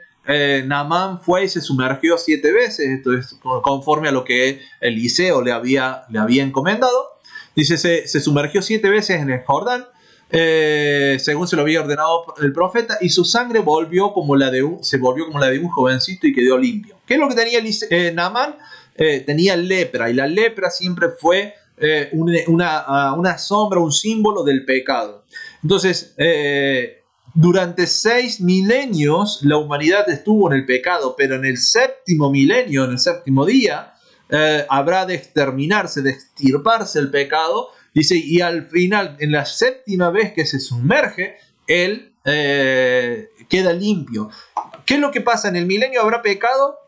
Naamán fue y se sumergió 7 veces. Esto es conforme a lo que Eliseo le había encomendado. Dice, se sumergió 7 veces en el Jordán, según se lo había ordenado el profeta, y su sangre se volvió como la de un jovencito y quedó limpio. ¿Qué es lo que tenía Naamán? Tenía lepra, y la lepra siempre fue una sombra, un símbolo del pecado. Entonces, durante 6 milenios la humanidad estuvo en el pecado, pero en el séptimo milenio, en el séptimo día, habrá de exterminarse, de extirparse el pecado. Dice, y al final, en la séptima vez que se sumerge, él queda limpio. ¿Qué es lo que pasa? ¿En el milenio habrá pecado?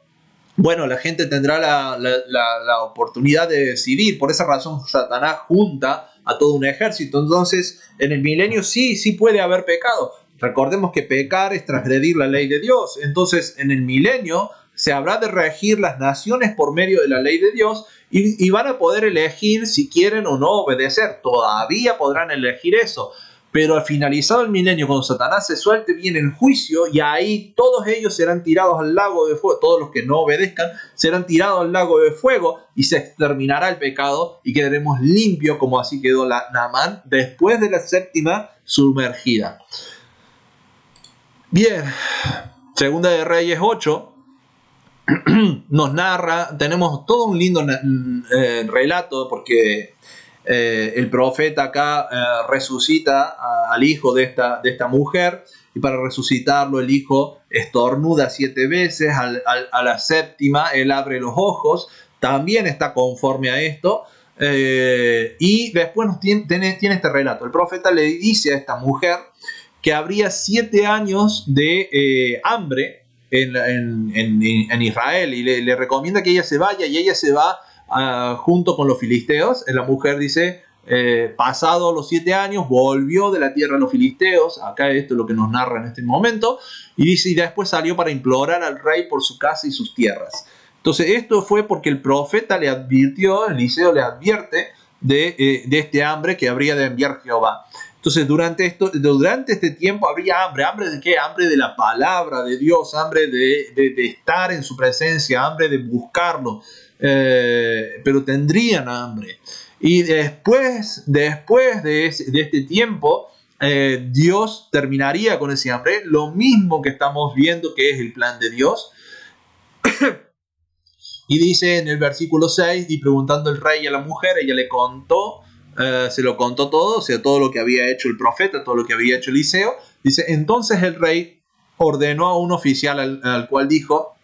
Bueno, la gente tendrá la oportunidad de decidir. Por esa razón Satanás junta a todo un ejército. Entonces, en el milenio sí puede haber pecado. Recordemos que pecar es transgredir la ley de Dios. Entonces, en el milenio se habrá de regir las naciones por medio de la ley de Dios, y van a poder elegir si quieren o no obedecer. Todavía podrán elegir eso. Pero al finalizado el milenio, cuando Satanás se suelte, viene el juicio, y ahí todos ellos serán tirados al lago de fuego. Todos los que no obedezcan serán tirados al lago de fuego, y se exterminará el pecado y quedaremos limpios, como así quedó Naamán después de la séptima sumergida. Bien, Segunda de Reyes 8 nos narra, tenemos todo un lindo relato, porque el profeta acá resucita al hijo de esta mujer, y para resucitarlo el hijo estornuda 7 veces, a la séptima él abre los ojos, también está conforme a esto, y después tiene este relato. El profeta le dice a esta mujer que habría 7 años de hambre en Israel, y le recomienda que ella se vaya, y ella se va junto con los filisteos. La mujer dice, pasados los 7 años volvió de la tierra de los filisteos. Acá esto es lo que nos narra en este momento, y dice, y después salió para implorar al rey por su casa y sus tierras. Entonces esto fue porque el profeta le advirtió, Eliseo le advierte de este hambre que habría de enviar Jehová. Entonces durante este tiempo habría hambre. ¿Hambre de qué? Hambre de la palabra de Dios, hambre de estar en su presencia, hambre de buscarlo, pero tendrían hambre. Y después de este tiempo, Dios terminaría con ese hambre, lo mismo que estamos viendo que es el plan de Dios. Y dice en el versículo 6, y preguntando el rey a la mujer, ella le contó, se lo contó todo, o sea, todo lo que había hecho el profeta, todo lo que había hecho Eliseo. Dice, entonces el rey ordenó a un oficial al cual dijo,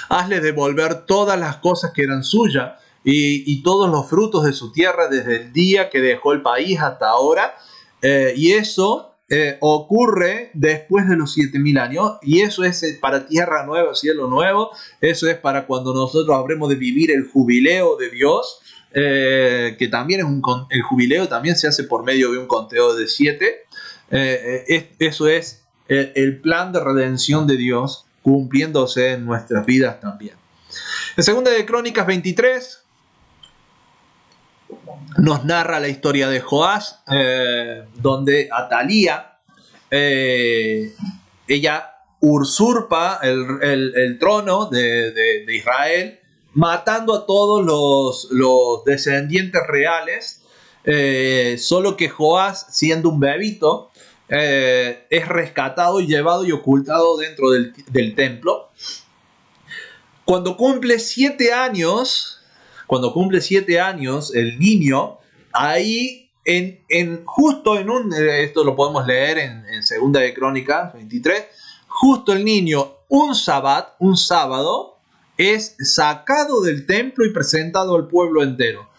hazle devolver todas las cosas que eran suyas y todos los frutos de su tierra desde el día que dejó el país hasta ahora, y eso ocurre después de los 7000 años, y eso es para tierra nueva, cielo nuevo. Eso es para cuando nosotros habremos de vivir el jubileo de Dios, que también es el jubileo también se hace por medio de un conteo de 7. Eso es el plan de redención de Dios cumpliéndose en nuestras vidas también. En 2 de Crónicas 23 nos narra la historia de Joás, donde Atalía, ella usurpa el trono de Israel, matando a todos los descendientes reales, solo que Joás, siendo un bebito, es rescatado y llevado y ocultado dentro del templo. Cuando cumple 7 años, el niño, ahí justo esto lo podemos leer en 2 de Crónicas 23, justo el niño, un sábado, es sacado del templo y presentado al pueblo entero.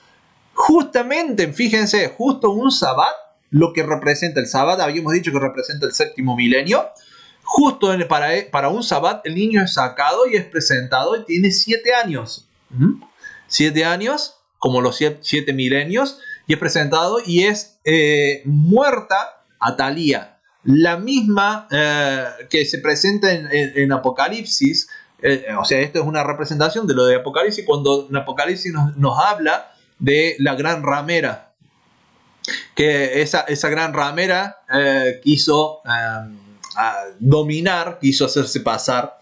Justamente, fíjense, justo un sabbat, lo que representa el sabbat, habíamos dicho que representa el 7º milenio. Justo para un sabbat el niño es sacado y es presentado y tiene 7 años. 7 años, como los 7 milenios, y es presentado y es muerta Atalía. La misma que se presenta en Apocalipsis. O sea, esto es una representación de lo de Apocalipsis, cuando en Apocalipsis nos habla de la gran ramera. Que esa gran ramera quiso dominar, quiso hacerse pasar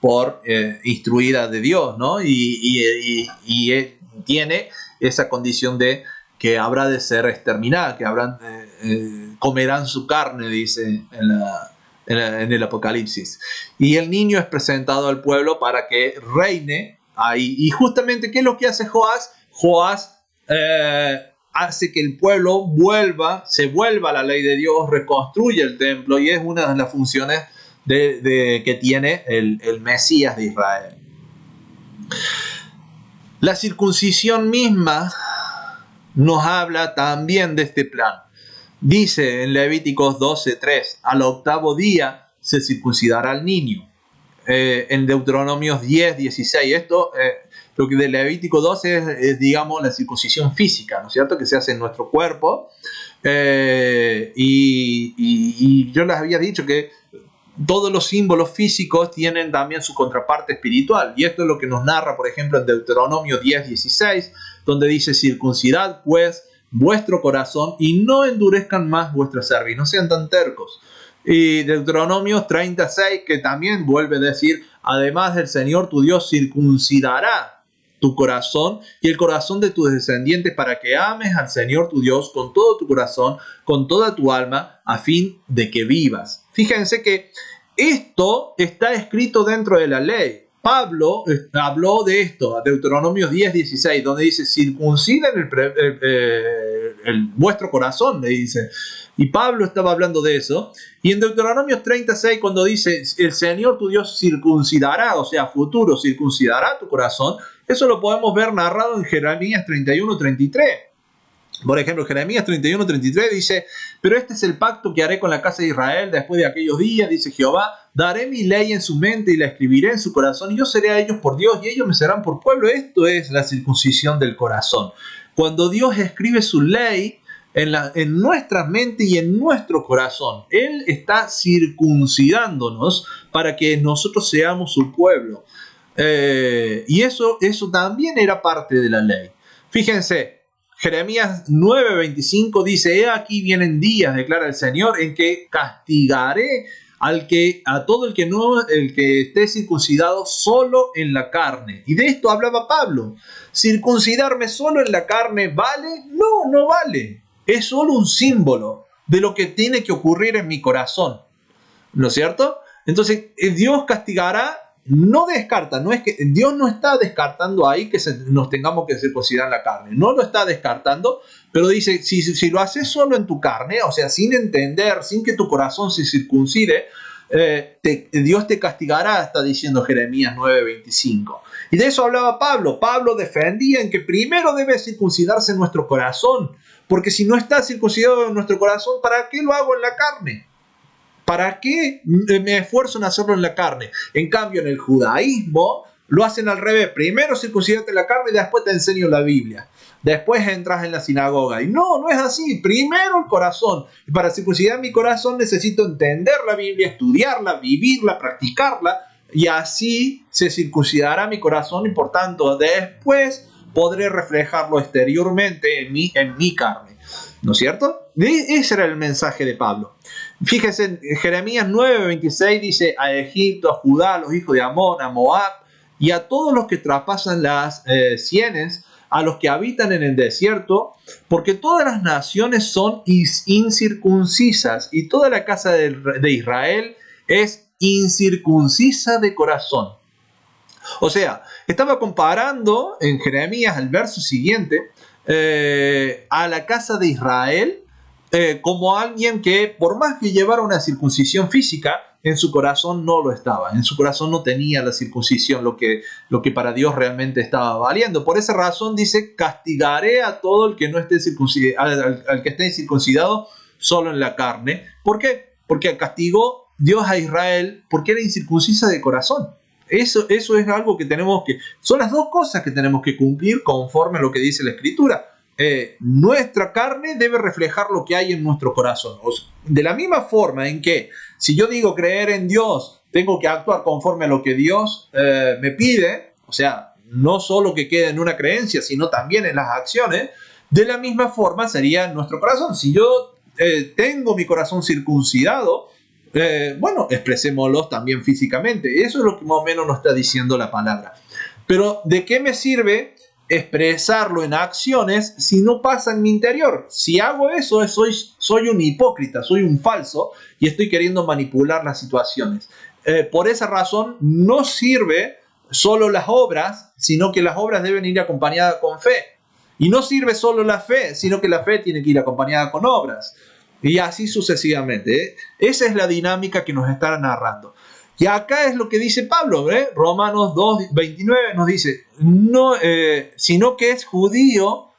por instruida de Dios, ¿no? Y tiene esa condición de que habrá de ser exterminada, que comerán su carne, dice en el Apocalipsis. Y el niño es presentado al pueblo para que reine ahí. Y justamente, ¿qué es lo que hace Joás? Joás hace que el pueblo se vuelva a la ley de Dios, reconstruye el templo, y es una de las funciones que tiene el Mesías de Israel. La circuncisión misma nos habla también de este plan. Dice en Levíticos 12:3, al 8º día se circuncidará el niño. En Deuteronomios 10:16, lo que de Levítico 12 es, digamos, la circuncisión física, ¿no es cierto?, que se hace en nuestro cuerpo. Y yo les había dicho que todos los símbolos físicos tienen también su contraparte espiritual. Y esto es lo que nos narra, por ejemplo, en Deuteronomio 10:16, donde dice: circuncidad pues vuestro corazón y no endurezcan más vuestra cerviz, no sean tan tercos. Y Deuteronomio 36, que también vuelve a decir: además del Señor tu Dios circuncidará tu corazón y el corazón de tus descendientes, para que ames al Señor tu Dios con todo tu corazón, con toda tu alma, a fin de que vivas. Fíjense que esto está escrito dentro de la ley. Pablo habló de esto, Deuteronomio 10:16, donde dice: circunciden vuestro corazón, le dice. Y Pablo estaba hablando de eso. Y en Deuteronomio 36, cuando dice: el Señor tu Dios circuncidará, o sea, futuro, circuncidará tu corazón, eso lo podemos ver narrado en Jeremías 31:33. Por ejemplo, Jeremías 31:33 dice: pero este es el pacto que haré con la casa de Israel después de aquellos días, dice Jehová, daré mi ley en su mente y la escribiré en su corazón, y yo seré a ellos por Dios y ellos me serán por pueblo. Esto es la circuncisión del corazón. Cuando Dios escribe su ley en nuestra mente y en nuestro corazón, Él está circuncidándonos para que nosotros seamos su pueblo. Y eso también era parte de la ley. Fíjense, Jeremías 9:25 dice: he aquí vienen días, declara el Señor, en que castigaré a todo el que esté circuncidado solo en la carne. Y de esto hablaba Pablo. ¿Circuncidarme solo en la carne vale? No, no vale. Es solo un símbolo de lo que tiene que ocurrir en mi corazón, ¿no es cierto? Entonces Dios castigará. No descarta, no es que Dios no está descartando ahí que nos tengamos que circuncidar la carne, no lo está descartando, pero dice: si lo haces solo en tu carne, o sea, sin entender, sin que tu corazón se circuncide, Dios te castigará, está diciendo Jeremías 9:25. Y de eso hablaba Pablo. Pablo defendía en que primero debe circuncidarse nuestro corazón, porque si no está circuncidado en nuestro corazón, ¿para qué lo hago en la carne? ¿Para qué me esfuerzo en hacerlo en la carne? En cambio, en el judaísmo lo hacen al revés. Primero circuncidate la carne y después te enseño la Biblia. Después entras en la sinagoga. Y no es así. Primero el corazón. Y para circuncidar mi corazón necesito entender la Biblia, estudiarla, vivirla, practicarla. Y así se circuncidará mi corazón y por tanto después podré reflejarlo exteriormente en mi carne. ¿No es cierto? Ese era el mensaje de Pablo. Fíjense, en Jeremías 9:26 dice: a Egipto, a Judá, a los hijos de Amón, a Moab y a todos los que traspasan las sienes, a los que habitan en el desierto, porque todas las naciones son incircuncisas y toda la casa de Israel es incircuncisa de corazón. O sea, estaba comparando en Jeremías, el verso siguiente, a la casa de Israel como alguien que, por más que llevara una circuncisión física, en su corazón no lo estaba. En su corazón no tenía la circuncisión, lo que para Dios realmente estaba valiendo. Por esa razón dice: castigaré a todo el que no esté circuncidado, al que esté circuncidado solo en la carne. ¿Por qué? Porque castigó Dios a Israel porque era incircuncisa de corazón. Eso es algo que tenemos que... Son las dos cosas que tenemos que cumplir conforme a lo que dice la Escritura. Nuestra carne debe reflejar lo que hay en nuestro corazón. De la misma forma en que si yo digo creer en Dios, tengo que actuar conforme a lo que Dios me pide, o sea, no solo que quede en una creencia, sino también en las acciones, de la misma forma sería en nuestro corazón. Si yo tengo mi corazón circuncidado, bueno, expresémoslo también físicamente. Eso es lo que más o menos nos está diciendo la palabra. Pero ¿de qué me sirve expresarlo en acciones si no pasa en mi interior? Si hago eso, soy un hipócrita, soy un falso y estoy queriendo manipular las situaciones. Por esa razón no sirve solo las obras, sino que las obras deben ir acompañadas con fe. Y no sirve solo la fe, sino que la fe tiene que ir acompañada con obras. Y así sucesivamente. Esa es la dinámica que nos está narrando. Y acá es lo que dice Pablo, Romanos 2:29 nos dice: no, sino que es judío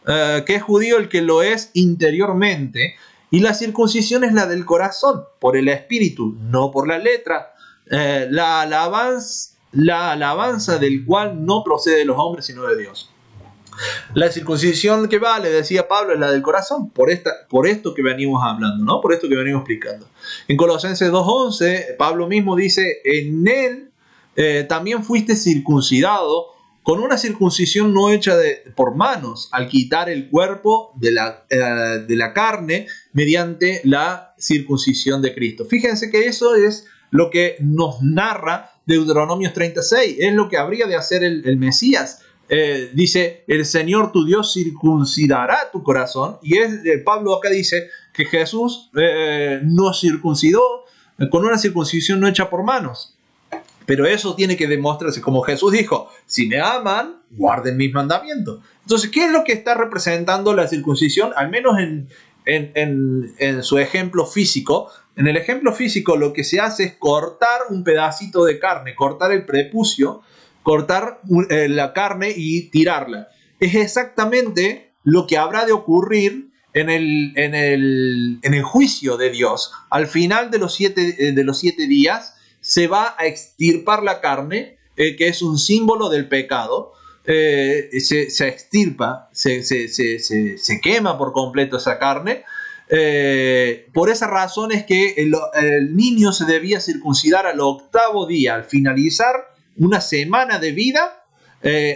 el que lo es interiormente, y la circuncisión es la del corazón, por el espíritu, no por la letra, la alabanza del cual no procede de los hombres, sino de Dios. La circuncisión que vale, decía Pablo, es la del corazón, por esto que venimos hablando, ¿no? Por esto que venimos explicando. En Colosenses 2:11, Pablo mismo dice: en él también fuiste circuncidado con una circuncisión no hecha por manos, al quitar el cuerpo de la carne mediante la circuncisión de Cristo. Fíjense que eso es lo que nos narra Deuteronomio 36, es lo que habría de hacer el Mesías. Dice: el Señor tu Dios circuncidará tu corazón. Y Pablo acá dice que Jesús nos circuncidó con una circuncisión no hecha por manos. Pero eso tiene que demostrarse, como Jesús dijo: si me aman, guarden mis mandamientos. Entonces, ¿qué es lo que está representando la circuncisión? Al menos en su ejemplo físico. En el ejemplo físico lo que se hace es cortar un pedacito de carne, cortar el prepucio, cortar la carne y tirarla. Es exactamente lo que habrá de ocurrir en el juicio de Dios. Al final de los siete días se va a extirpar la carne, que es un símbolo del pecado. Se extirpa, se quema por completo esa carne. Por esa razón es que el niño se debía circuncidar al 8º día. Al finalizar una semana de vida,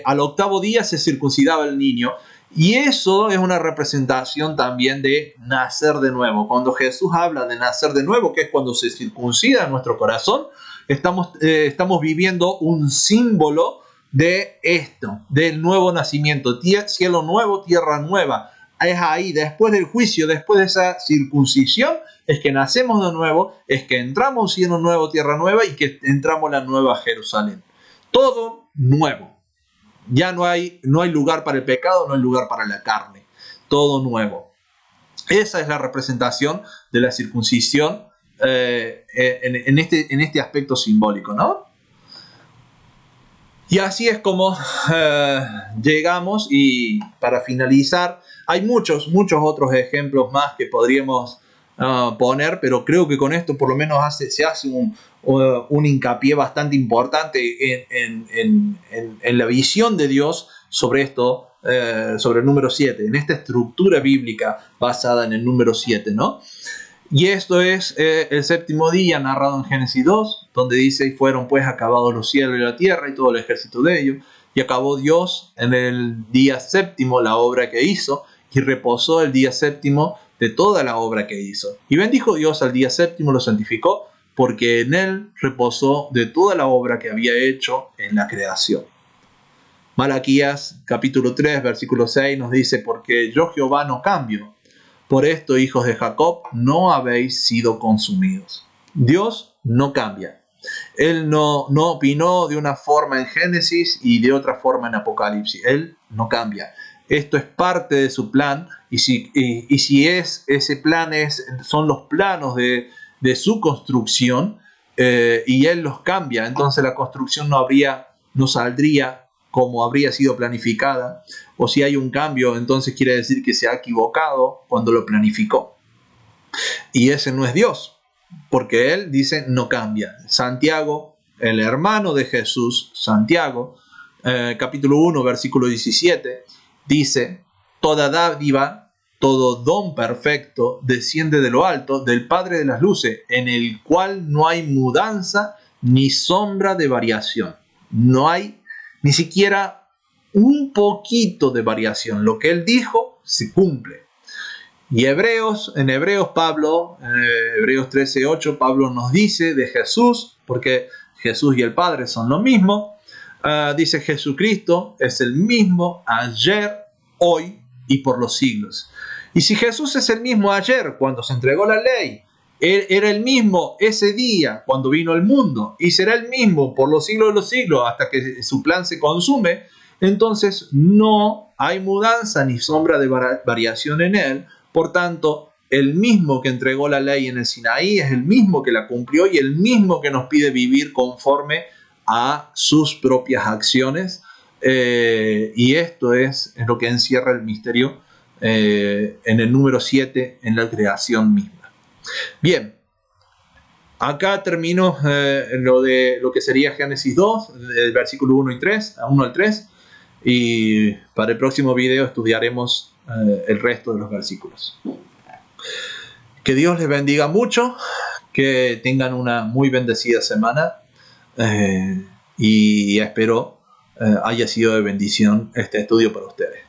al 8º día se circuncidaba el niño. Y eso es una representación también de nacer de nuevo. Cuando Jesús habla de nacer de nuevo, que es cuando se circuncida nuestro corazón, estamos viviendo un símbolo de esto, del nuevo nacimiento. Cielo nuevo, tierra nueva. Es ahí, después del juicio, después de esa circuncisión, es que nacemos de nuevo, es que entramos a un cielo nuevo, tierra nueva, y que entramos a la nueva Jerusalén. Todo nuevo. Ya no hay lugar para el pecado, no hay lugar para la carne. Todo nuevo. Esa es la representación de la circuncisión en este aspecto simbólico, ¿no? Y así es como llegamos, y para finalizar, hay muchos otros ejemplos más que podríamos poner, pero creo que con esto por lo menos se hace un hincapié bastante importante en la visión de Dios sobre esto, sobre el número 7, en esta estructura bíblica basada en el número 7, ¿no? Y esto es el séptimo día narrado en Génesis 2, donde dice: y fueron pues acabados los cielos y la tierra y todo el ejército de ellos, y acabó Dios en el día séptimo la obra que hizo, y reposó el día séptimo de toda la obra que hizo. Y bendijo Dios al día séptimo, lo santificó, porque en él reposó de toda la obra que había hecho en la creación. Malaquías capítulo 3, versículo 6 nos dice: porque yo Jehová no cambio. Por esto, hijos de Jacob, no habéis sido consumidos. Dios no cambia. Él no opinó de una forma en Génesis y de otra forma en Apocalipsis. Él no cambia. Esto es parte de su plan, y si ese plan son los planos de su construcción, y Él los cambia, entonces la construcción no saldría como habría sido planificada. O si hay un cambio, entonces quiere decir que se ha equivocado cuando lo planificó. Y ese no es Dios, porque Él dice no cambia. Santiago, el hermano de Jesús, Santiago, capítulo 1, versículo 17, dice: toda dádiva, todo don perfecto desciende de lo alto, del Padre de las luces, en el cual no hay mudanza ni sombra de variación. No hay ni siquiera un poquito de variación. Lo que Él dijo se cumple. Y en Hebreos Pablo, Hebreos 13:8, Pablo nos dice de Jesús, porque Jesús y el Padre son lo mismo. Dice: Jesucristo es el mismo ayer, hoy y por los siglos. Y si Jesús es el mismo ayer, cuando se entregó la ley, Él era el mismo ese día cuando vino al mundo, y será el mismo por los siglos de los siglos hasta que su plan se consume, entonces no hay mudanza ni sombra de variación en Él. Por tanto, el mismo que entregó la ley en el Sinaí es el mismo que la cumplió, y el mismo que nos pide vivir conforme a sus propias acciones. Y esto es lo que encierra el misterio en el número 7, en la creación misma. Bien, acá termino lo que sería Génesis 2, del versículo 1 al 3, y para el próximo video estudiaremos el resto de los versículos. Que Dios les bendiga mucho, que tengan una muy bendecida semana, y espero haya sido de bendición este estudio para ustedes.